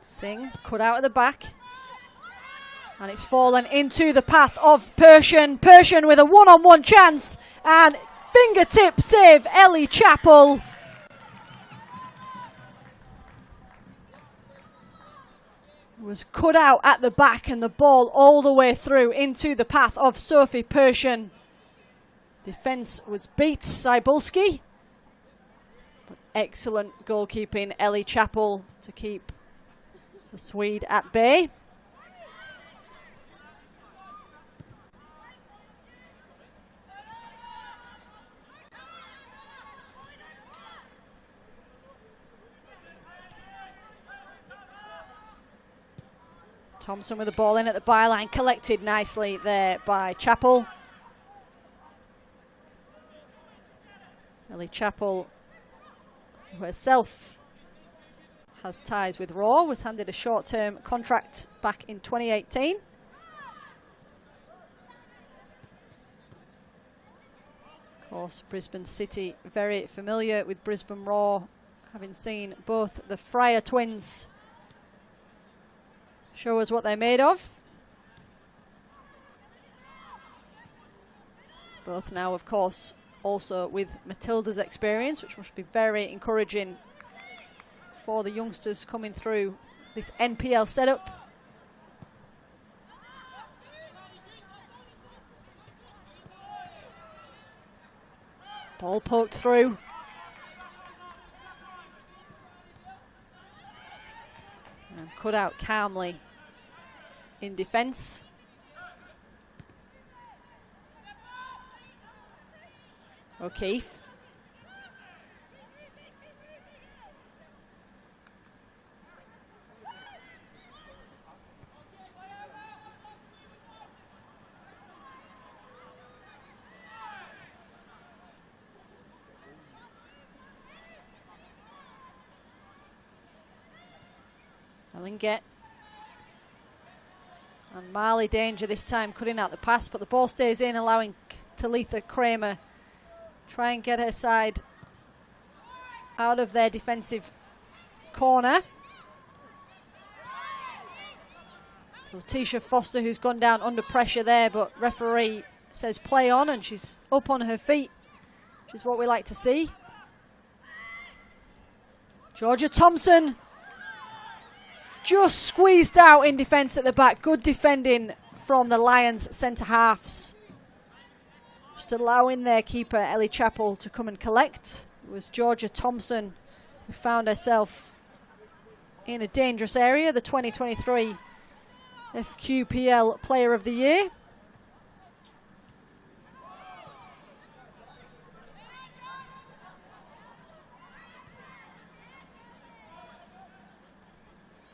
Singh cut out at the back. And it's fallen into the path of Persian. Persian with a one-on-one chance. And fingertip save, Ellie Chappell. Was cut out at the back and the ball all the way through into the path of Sophie Persian. Defence was beat, Cybulski. But excellent goalkeeping, Ellie Chappell, to keep the Swede at bay. Thompson with the ball in at the byline, collected nicely there by Chappell. Ellie Chappell, who herself has ties with Raw, was handed a short-term contract back in 2018. Of course, Brisbane City very familiar with Brisbane Raw, having seen both the Fryer twins show us what they're made of. Both now, of course, also with Matilda's experience, which must be very encouraging for the youngsters coming through this NPL setup. Ball poked through. And cut out calmly in defence. O'Keefe. Ellinget. And Marley danger this time, cutting out the pass, but the ball stays in, allowing Talitha Kramer try and get her side out of their defensive corner. So Tisha Foster, who's gone down under pressure there, but referee says play on, and she's up on her feet, which is what we like to see. Georgia Thompson just squeezed out in defence at the back. Good defending from the Lions centre halves. Just allowing their keeper, Ellie Chappell, to come and collect. It was Georgia Thompson who found herself in a dangerous area, the 2023 FQPL Player of the Year.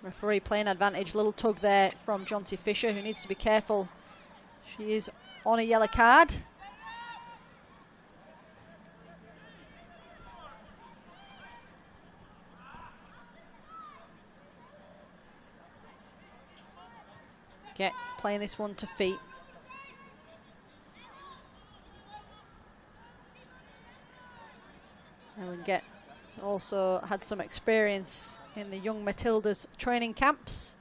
Referee playing advantage. Little tug there from Jonty Fisher, who needs to be careful. She is on a yellow card. Get playing this one to feet. And Get also had some experience in the young Matildas training camps.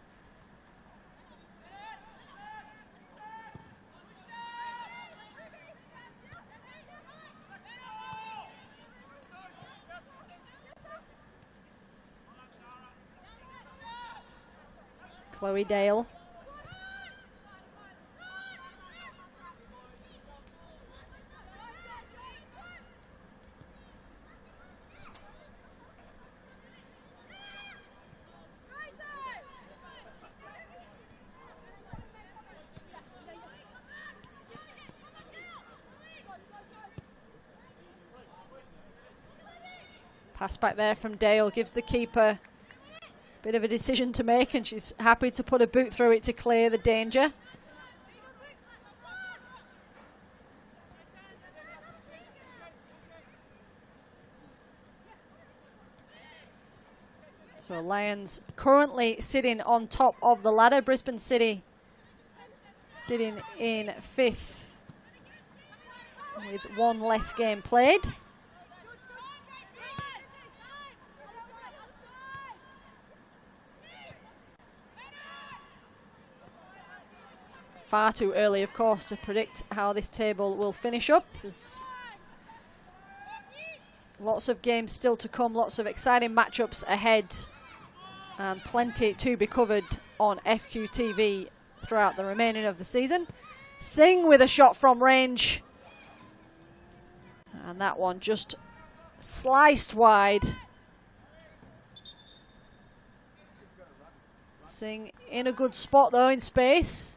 Chloe Dale. Pass back there from Dale gives the keeper a bit of a decision to make, and she's happy to put a boot through it to clear the danger. So Lions currently sitting on top of the ladder. Brisbane City sitting in 5th with one less game played. Far too early, of course, to predict how this table will finish up. There's lots of games still to come, lots of exciting matchups ahead, and plenty to be covered on FQTV throughout the remaining of the season. Singh with a shot from range, and that one just sliced wide. Singh in a good spot though, in space.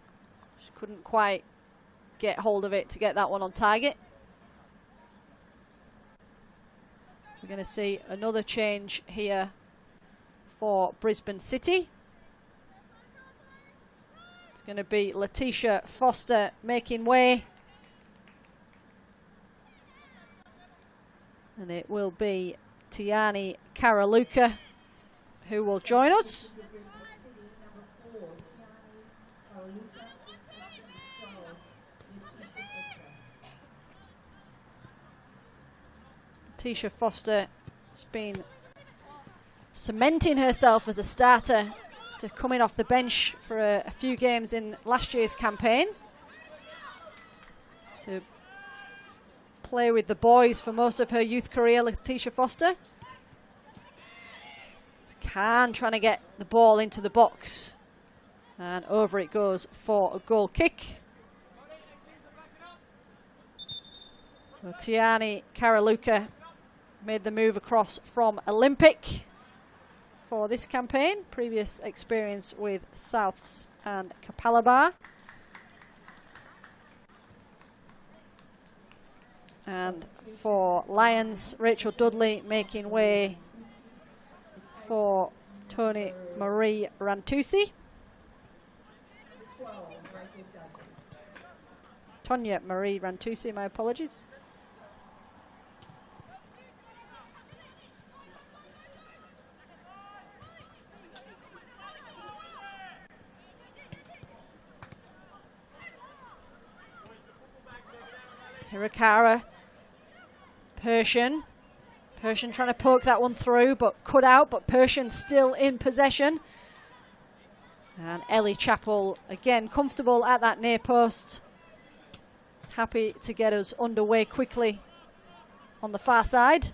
Couldn't quite get hold of it to get that one on target. We're going to see another change here for Brisbane City. It's going to be Letitia Foster making way. And it will be Tiani Karaluka who will join us. Tisha Foster has been cementing herself as a starter after coming off the bench for a few games in last year's campaign. To play with the boys for most of her youth career, Letitia Foster. Khan trying to get the ball into the box. And over it goes for a goal kick. So Tiani Karaluka made the move across from Olympic for this campaign. Previous experience with Souths and Kapalaba. And for Lions, Rachel Dudley making way for Tony Marie Rantusi. Tonya Marie Rantusi, my apologies. Hirakara, Persian trying to poke that one through, but cut out, but Persian still in possession. And Ellie Chappell, again, comfortable at that near post. Happy to get us underway quickly on the far side.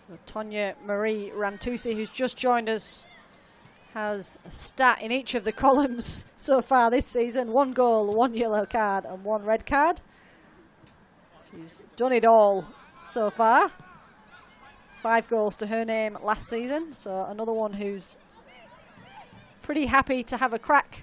So Tonya Marie Rantusi, who's just joined us, has a stat in each of the columns so far this season. 1 goal, 1 yellow card and 1 red card. She's done it all so far. 5 goals to her name last season. So another one who's pretty happy to have a crack.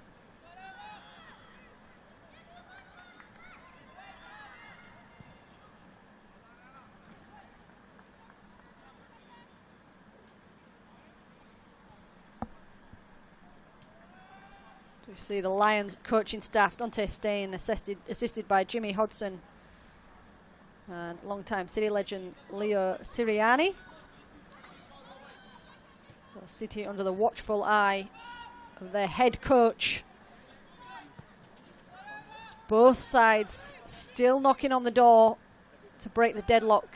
We see the Lions coaching staff, Dante Stain assisted by Jimmy Hodson and long-time City legend Leo Siriani. So City under the watchful eye of their head coach. Both sides still knocking on the door to break the deadlock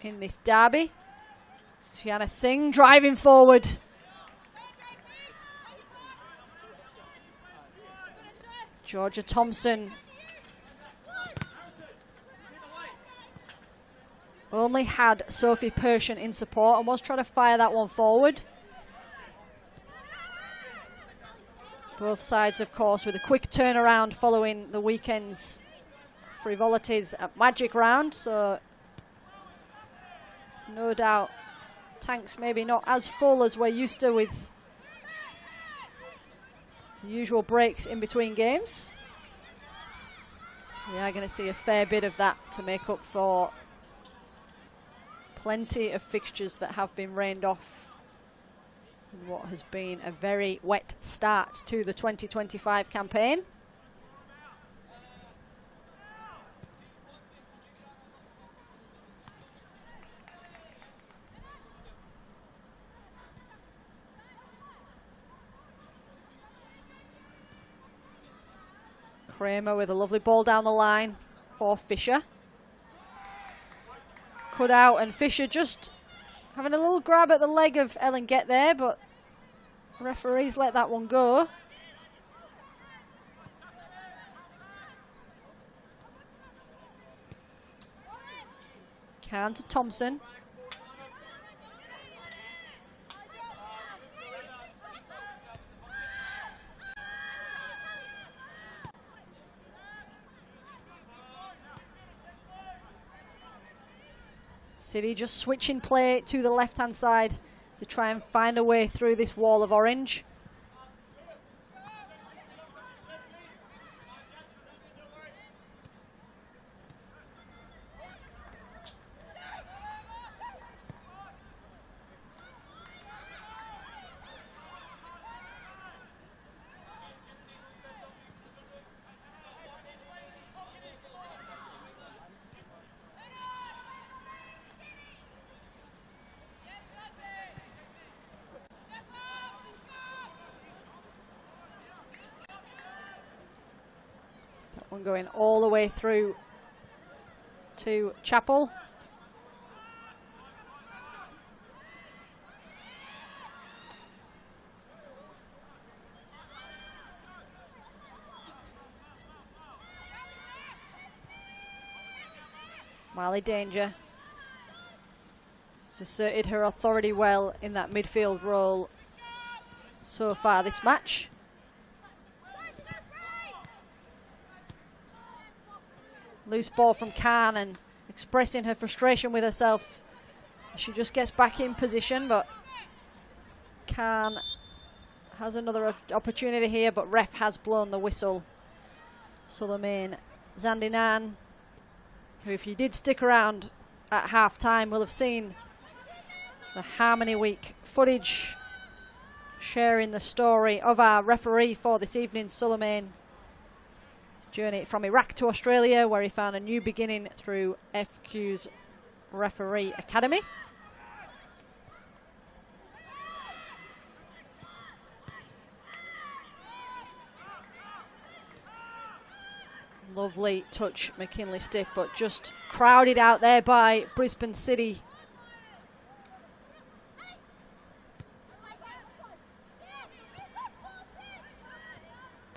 in this derby. Sienna Singh driving forward. Georgia Thompson only had Sophie Persson in support and was trying to fire that one forward. Both sides, of course, with a quick turnaround following the weekend's frivolities at Magic Round, so no doubt tanks maybe not as full as we're used to with the usual breaks in between games. We are going to see a fair bit of that to make up for plenty of fixtures that have been rained off in what has been a very wet start to the 2025 campaign. Kramer with a lovely ball down the line for Fisher. Cut out, and Fisher just having a little grab at the leg of Ellen Get there, but referees let that one go. Can to Thompson. City just switching play to the left-hand side to try and find a way through this wall of orange. One going all the way through to Chapel. Marley Danger has asserted her authority well in that midfield role so far this match. Loose ball from Khan, and expressing her frustration with herself. She just gets back in position, but Khan has another opportunity here, but ref has blown the whistle. Suleiman Zandinan, who if you did stick around at half time will have seen the Harmony Week footage sharing the story of our referee for this evening, Suleiman. Journey from Iraq to Australia, where he found a new beginning through FQ's Referee Academy. Lovely touch, McKinley Stiff, but just crowded out there by Brisbane City.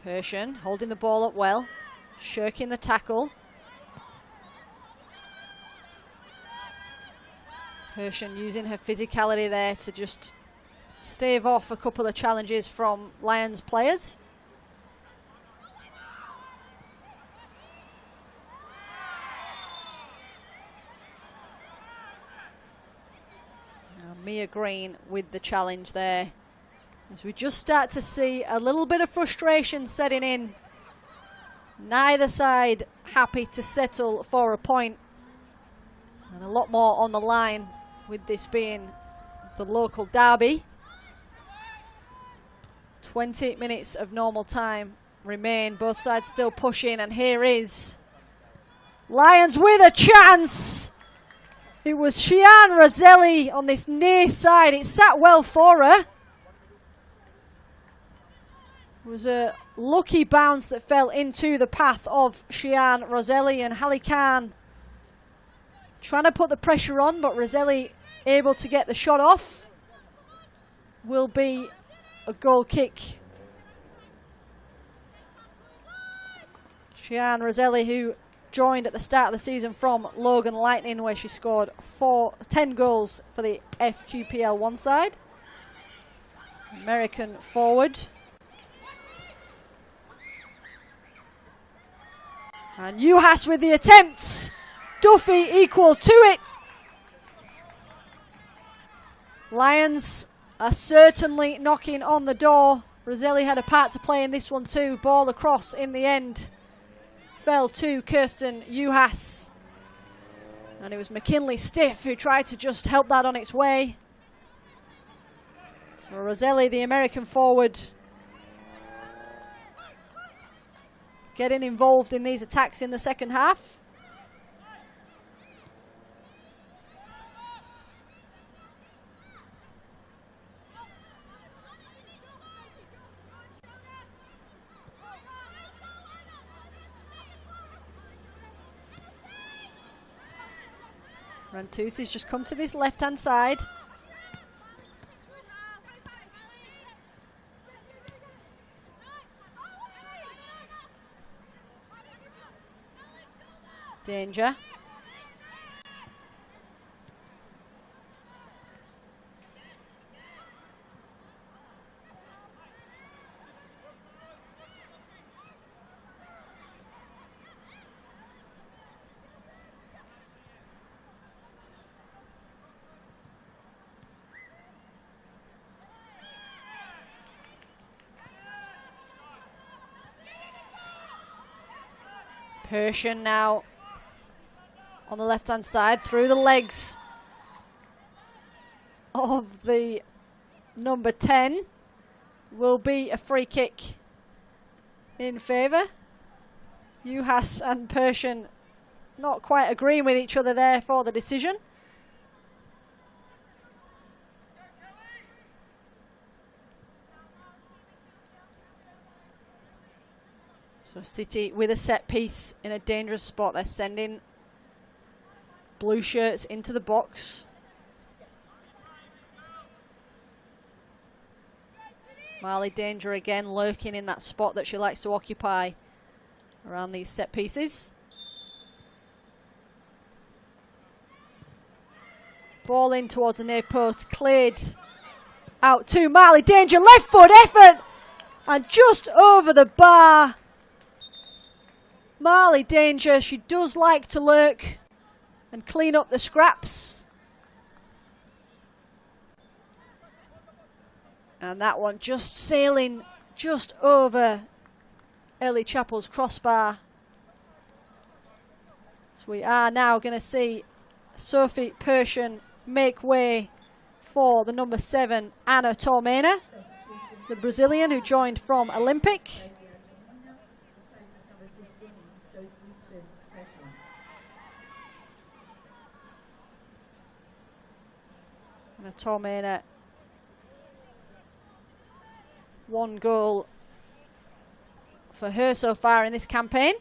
Persson holding the ball up well. Shirking the tackle. Persson using her physicality there to just stave off a couple of challenges from Lions players. Now Mia Green with the challenge there, as we just start to see a little bit of frustration setting in. Neither side happy to settle for a point, and a lot more on the line with this being the local derby. 20 minutes of normal time remain, both sides still pushing, and here is Lions with a chance. It was Shian Roselli on this near side. It sat well for her. It was a lucky bounce that fell into the path of Shian Roselli, and Hallie Khan trying to put the pressure on, but Roselli able to get the shot off. Will be a goal kick. Shian Roselli, who joined at the start of the season from Logan Lightning, where she scored 10 goals for the FQPL one side. American forward. And Uhas with the attempts. Duffy equal to it. Lions are certainly knocking on the door. Roselli had a part to play in this one too. Ball across in the end. Fell to Kirsten Uhas. And it was McKinley Stiff who tried to just help that on its way. So Roselli, the American forward, getting involved in these attacks in the second half. Rantusi's just come to this left-hand side. Danger. Persian now on the left-hand side, through the legs of the number 10. Will be a free kick in favour. Uhas and Persian not quite agreeing with each other there for the decision. So City with a set piece in a dangerous spot. They're sending blue shirts into the box. Marley Danger again lurking in that spot that she likes to occupy around these set pieces. Ball in towards the near post, cleared out to Marley Danger, left foot effort and just over the bar. Marley Danger, she does like to lurk and clean up the scraps. And that one just sailing just over Ellie Chappell's crossbar. So we are now going to see Sophie Persian make way for the number 7, Anna Tormena, the Brazilian who joined from Olympic. Anna Tormena, 1 goal for her so far in this campaign.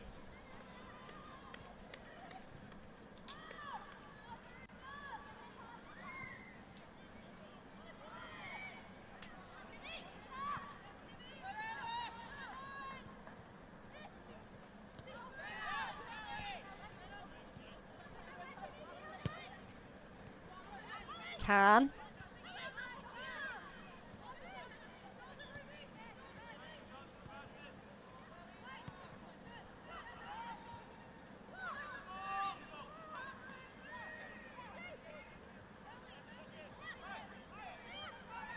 Khan.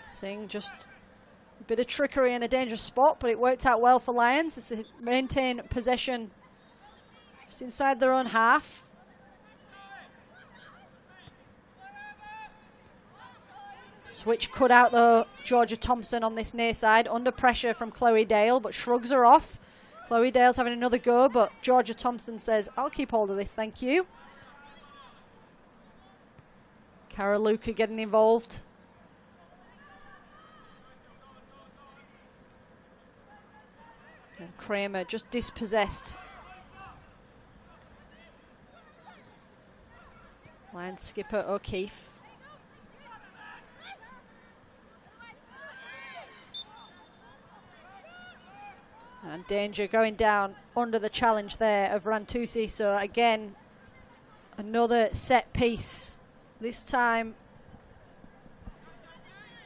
Singh, just a bit of trickery in a dangerous spot, but it worked out well for Lions as they maintain possession just inside their own half. Switch cut out though, Georgia Thompson on this near side, under pressure from Chloe Dale, but shrugs her off. Chloe Dale's having another go, but Georgia Thompson says, I'll keep hold of this, thank you. Cara Luca getting involved. And Kramer just dispossessed. Lions skipper O'Keefe. And danger going down under the challenge there of Rantusi. So again, another set piece. This time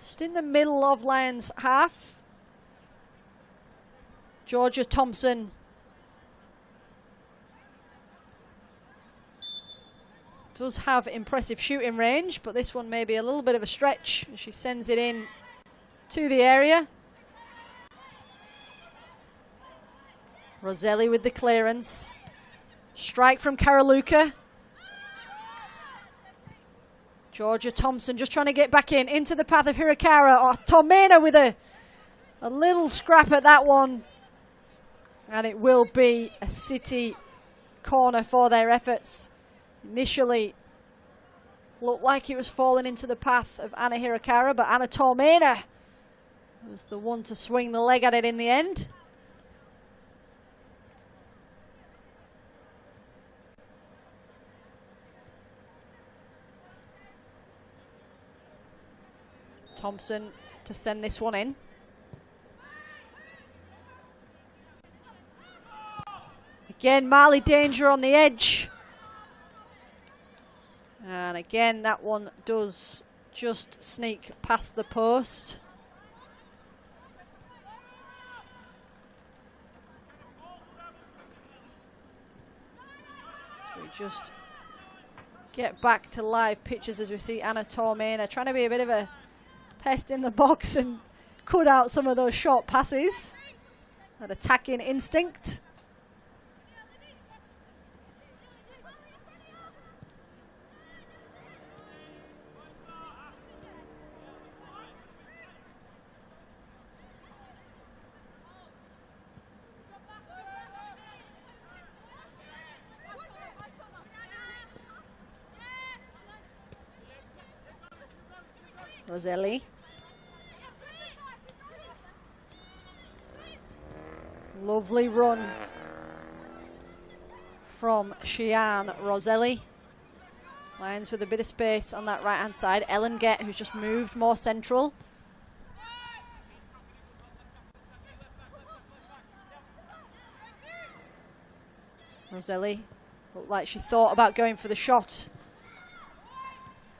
just in the middle of Lions half. Georgia Thompson does have impressive shooting range, but this one may be a little bit of a stretch. She sends it in to the area. Roselli with the clearance. Strike from Karaluka. Georgia Thompson just trying to get back into the path of Hirakara. Oh, Tormena with a little scrap at that one. And it will be a City corner for their efforts. Initially looked like it was falling into the path of Anna Hirakara, but Anna Tormena was the one to swing the leg at it in the end. Thompson to send this one in. Again, Marley danger on the edge. And again, that one does just sneak past the post. So we just get back to live pictures as we see Anna Tormena trying to be a bit of a pest in the box and cut out some of those short passes. That attacking instinct. Roselli. Lovely run from Shian Roselli. Lions with a bit of space on that right hand side. Ellen Gett, who's just moved more central. Roselli looked like she thought about going for the shot.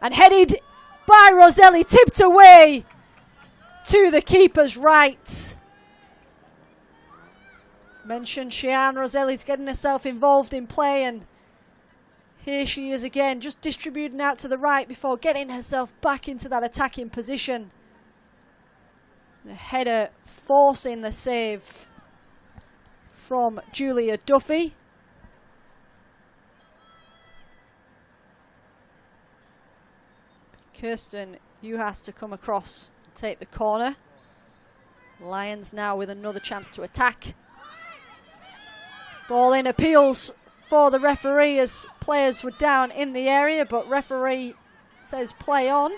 And headed by Roselli, tipped away to the keeper's right. Mentioned Shian Roselli's getting herself involved in play, and here she is again, just distributing out to the right before getting herself back into that attacking position. The header forcing the save from Julia Duffy. Kirsten Juhas to come across and take the corner. Lions now with another chance to attack. Ball in, appeals for the referee as players were down in the area, but referee says play on.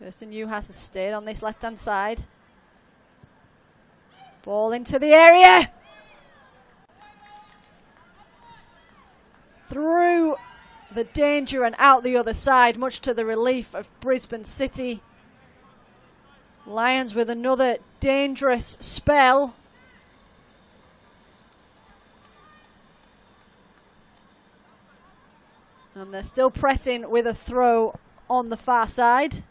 Kirsten Juhas has stayed on this left-hand side. Ball into the area. Through the danger and out the other side, much to the relief of Brisbane City. Lions with another dangerous spell. And they're still pressing with a throw on the far side.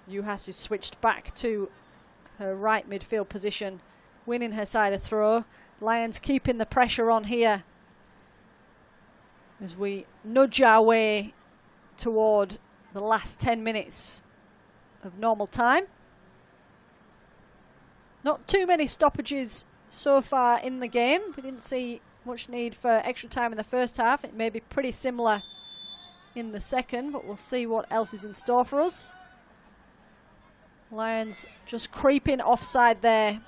Juhas, who switched back to her right midfield position, winning her side a throw. Lions keeping the pressure on here as we nudge our way toward the last 10 minutes of normal time. Not too many stoppages so far in the game. We didn't see much need for extra time in the first half. It may be pretty similar in the second, but we'll see what else is in store for us. Lions just creeping offside there.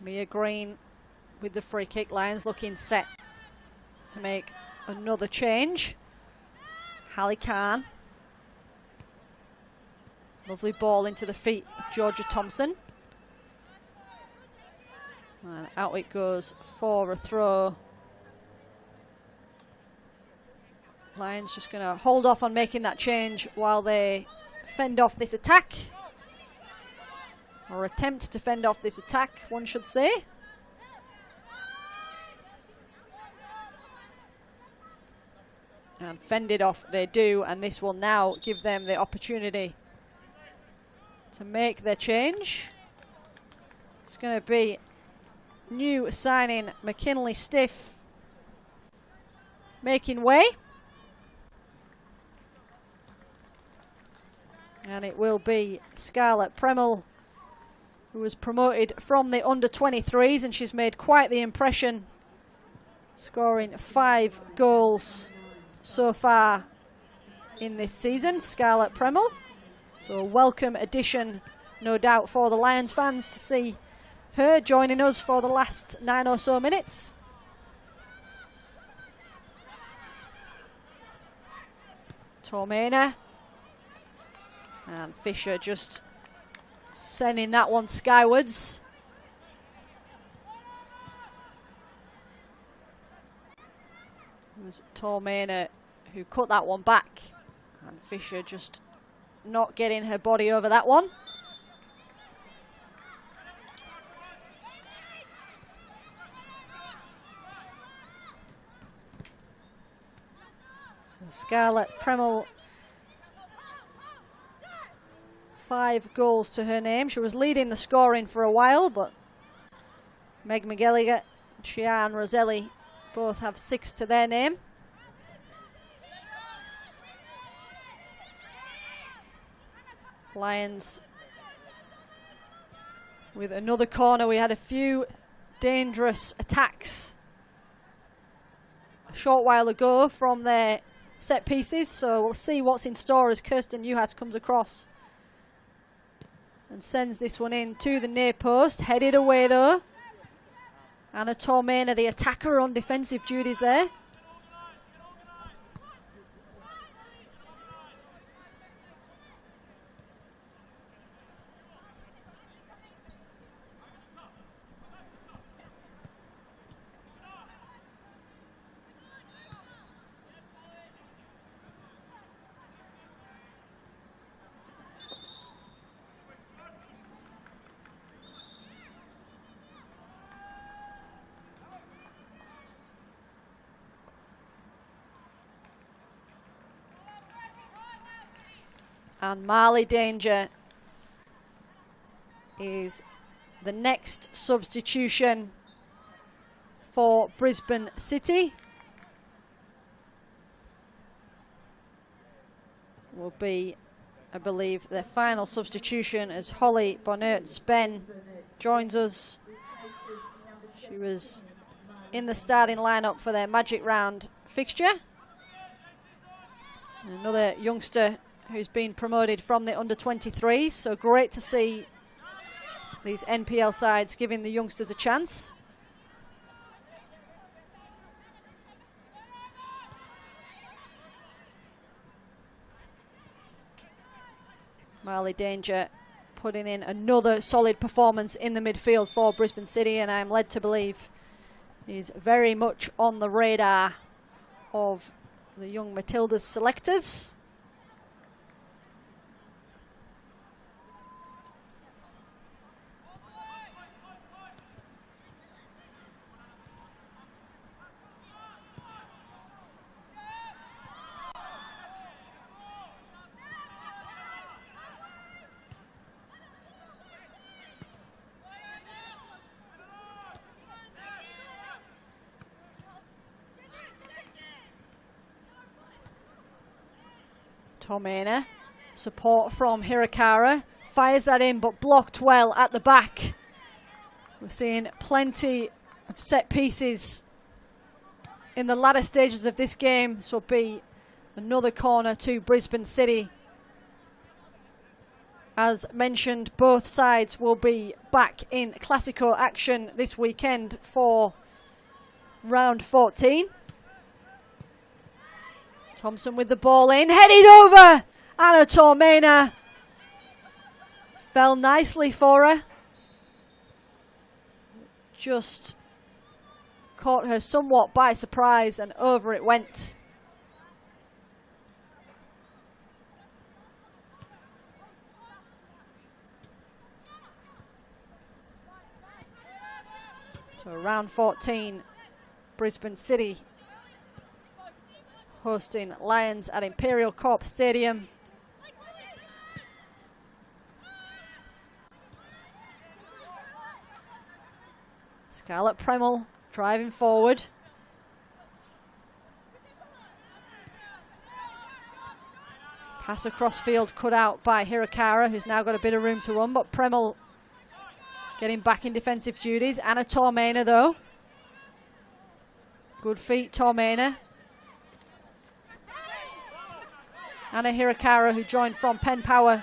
Mia Green with the free kick. Lions looking set to make another change. Hallie Khan. Lovely ball into the feet of Georgia Thompson. And out it goes for a throw. Lions just going to hold off on making that change while they fend off this attack. Or attempt to fend off this attack, one should say. And fend it off they do, and this will now give them the opportunity to make their change. It's going to be new signing McKinley Stiff making way. And it will be Scarlett Premmel, who was promoted from the under-23s, and she's made quite the impression, scoring 5 goals so far in this season. Scarlett Premmel. So a welcome addition, no doubt, for the Lions fans to see her joining us for the last 9 or so minutes. Tormena. And Fisher just sending that one skywards. It was Tormena who cut that one back. And Fisher just not getting her body over that one. So Scarlett Premmel, 5 goals to her name. She was leading the scoring for a while, but Meg McGilligan, Shian Roselli both have 6 to their name. Lions with another corner. We had a few dangerous attacks a short while ago from their set pieces, so we'll see what's in store as Kirsten Newhouse comes across and sends this one in to the near post. Headed away though. Anna Tormena, the attacker, on defensive duties there. And Marley Danger is the next substitution for Brisbane City. Will be, I believe, their final substitution as Holly Bonnert-Spen joins us. She was in the starting lineup for their Magic Round fixture. And another youngster who's been promoted from the under-23s, so great to see these NPL sides giving the youngsters a chance. Marley Danger putting in another solid performance in the midfield for Brisbane City, and I'm led to believe he's very much on the radar of the young Matildas selectors. Tormena, support from Hirakara, fires that in but blocked well at the back. We're seeing plenty of set pieces in the latter stages of this game. This will be another corner to Brisbane City. As mentioned, both sides will be back in Classico action this weekend for round 14. Thompson with the ball in, headed over. Anna Tormena fell nicely for her. Just caught her somewhat by surprise and over it went. So round 14, Brisbane City hosting Lions at Imperial Corp Stadium. Scarlett Premel driving forward. Pass across field cut out by Hirakara, who's now got a bit of room to run, but Premel getting back in defensive duties. Anna Tormena though. Good feet, Tormena. Anna Hirakara, who joined from Penn Power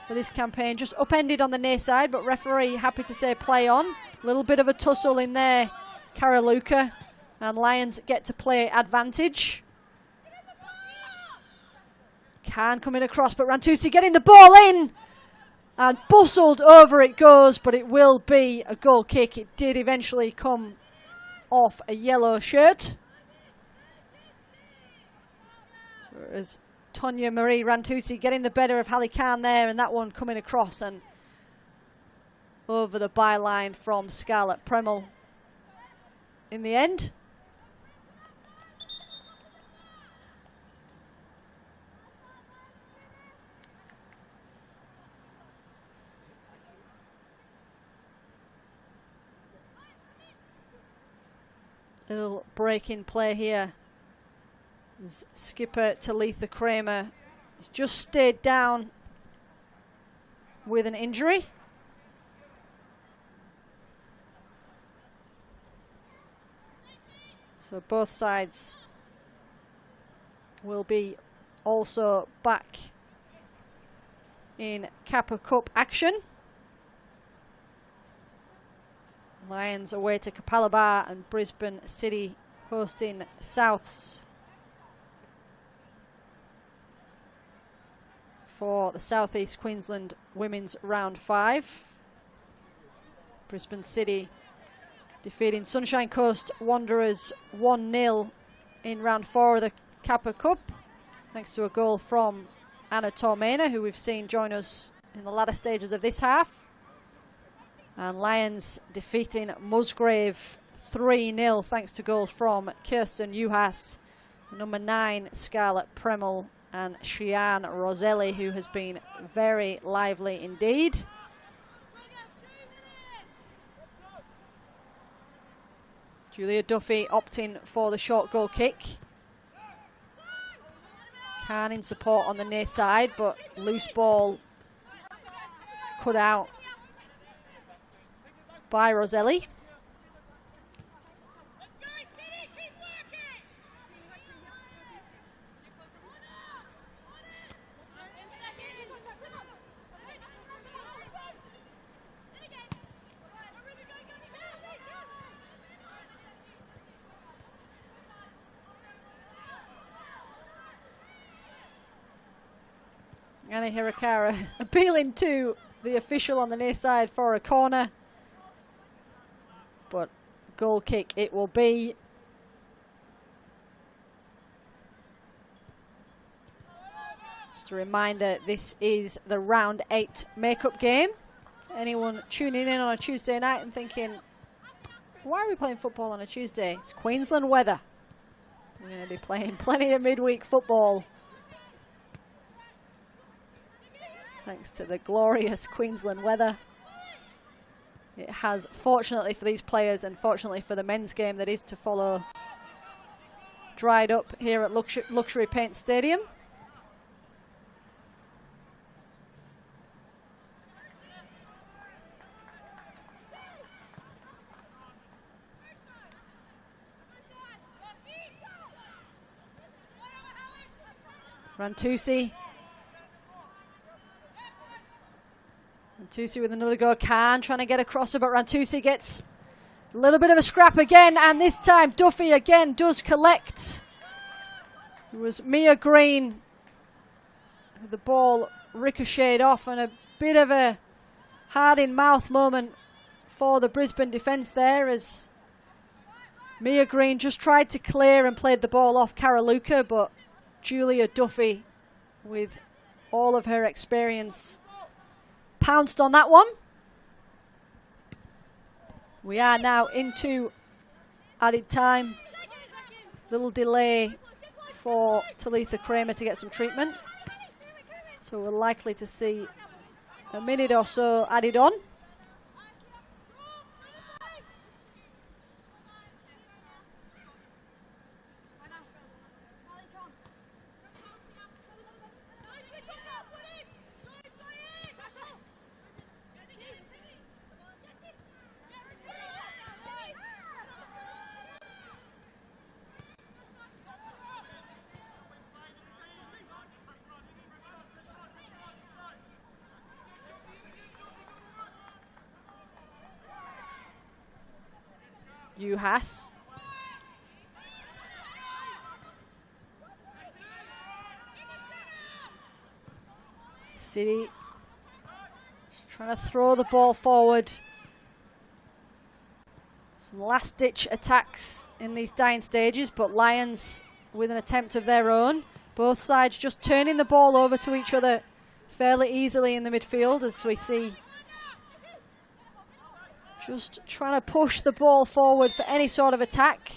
for this campaign, just upended on the near side, but referee happy to say play on. A little bit of a tussle in there, Karaluka, and Lions get to play advantage. Khan coming across, but Rantusi getting the ball in, and bustled over it goes, but it will be a goal kick. It did eventually come off a yellow shirt. So it was Tonya Marie Rantusi getting the better of Hallie Khan there, and that one coming across and over the byline from Scarlett Premel in the end. Little break in play here. As skipper Talitha Kramer has just stayed down with an injury. So both sides will be also back in Kappa Cup action. Lions away to Kapalaba and Brisbane City hosting Souths for the South East Queensland Women's Round 5. Brisbane City defeating Sunshine Coast Wanderers 1-0 in round 4 of the Kappa Cup, thanks to a goal from Anna Tormena, who we've seen join us in the latter stages of this half. And Lions defeating Musgrave 3-0 thanks to goals from Kirsten Juhas, number 9 Scarlett Premel, and Shian Roselli, who has been very lively indeed. Julia Duffy opting for the short goal kick. Khan in support on the near side, but loose ball cut out by Roselli. Anna Hirakara appealing to the official on the near side for a corner. But goal kick it will be. Just a reminder, this is the round 8 makeup game. Anyone tuning in on a Tuesday night and thinking, why are we playing football on a Tuesday? It's Queensland weather. We're going to be playing plenty of midweek football, thanks to the glorious Queensland weather. It has, fortunately for these players and fortunately for the men's game that is to follow, dried up here at Luxury Paint Stadium. Rantusi Rantusi with another go. Khan trying to get across her, but Rantusi gets a little bit of a scrap again, and this time Duffy again does collect. It was Mia Green. The ball ricocheted off, and a bit of a hard-in-mouth moment for the Brisbane defence there, as Mia Green just tried to clear and played the ball off Karaluka, but Julia Duffy, with all of her experience, pounced on that one. We are now into added time. Little delay for Talitha Kramer to get some treatment. So we're likely to see a minute or so added on. Uhas. City just trying to throw the ball forward. Some last-ditch attacks in these dying stages, but Lions with an attempt of their own. Both sides just turning the ball over to each other fairly easily in the midfield, as we see just trying to push the ball forward for any sort of attack.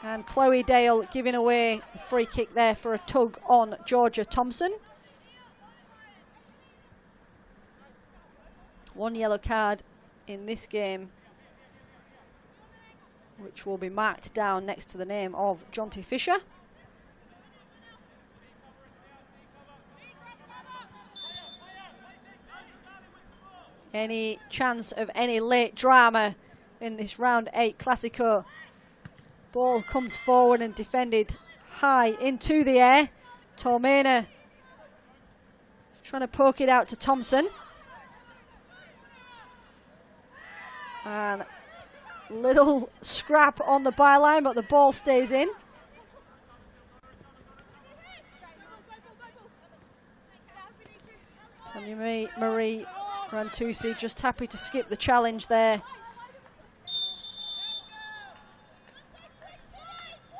And Chloe Dale giving away a free kick there for a tug on Georgia Thompson. One yellow card in this game, which will be marked down next to the name of Jonty Fisher. Any chance of any late drama in this round 8 Classico? Ball comes forward and defended high into the air. Tormena trying to poke it out to Thompson. And little scrap on the byline, but the ball stays in. Tanya Marie Rantusi just happy to skip the challenge there.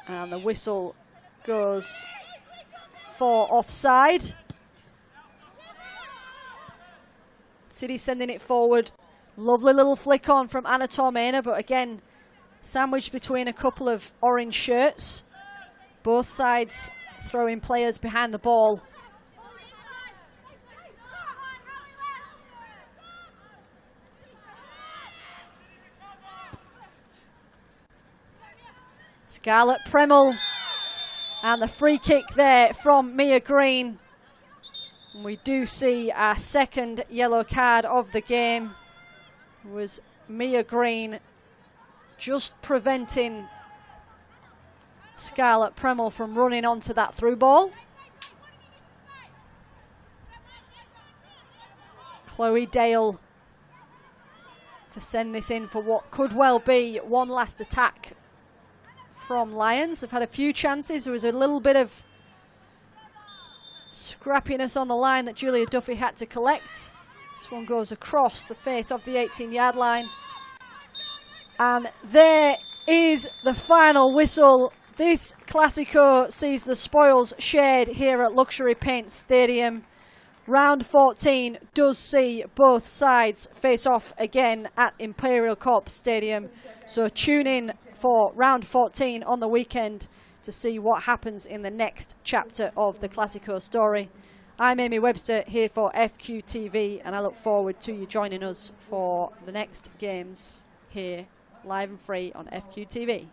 And the whistle goes for offside. City sending it forward. Lovely little flick on from Anna Tormena, but again, sandwiched between a couple of orange shirts. Both sides throwing players behind the ball. Scarlett Premel, and the free kick there from Mia Green. And we do see our second yellow card of the game. It was Mia Green just preventing Scarlett Premel from running onto that through ball. Chloe Dale to send this in for what could well be one last attack from Lions. They've had a few chances. There was a little bit of scrappiness on the line that Julia Duffy had to collect. This one goes across the face of the 18-yard line. And there is the final whistle. This Classico sees the spoils shared here at Luxury Paint Stadium. Round 14 does see both sides face off again at Imperial Corp Stadium. So tune in for round 14 on the weekend to see what happens in the next chapter of the Classico story. I'm Amy Webster here for FQTV, and I look forward to you joining us for the next games here live and free on FQTV.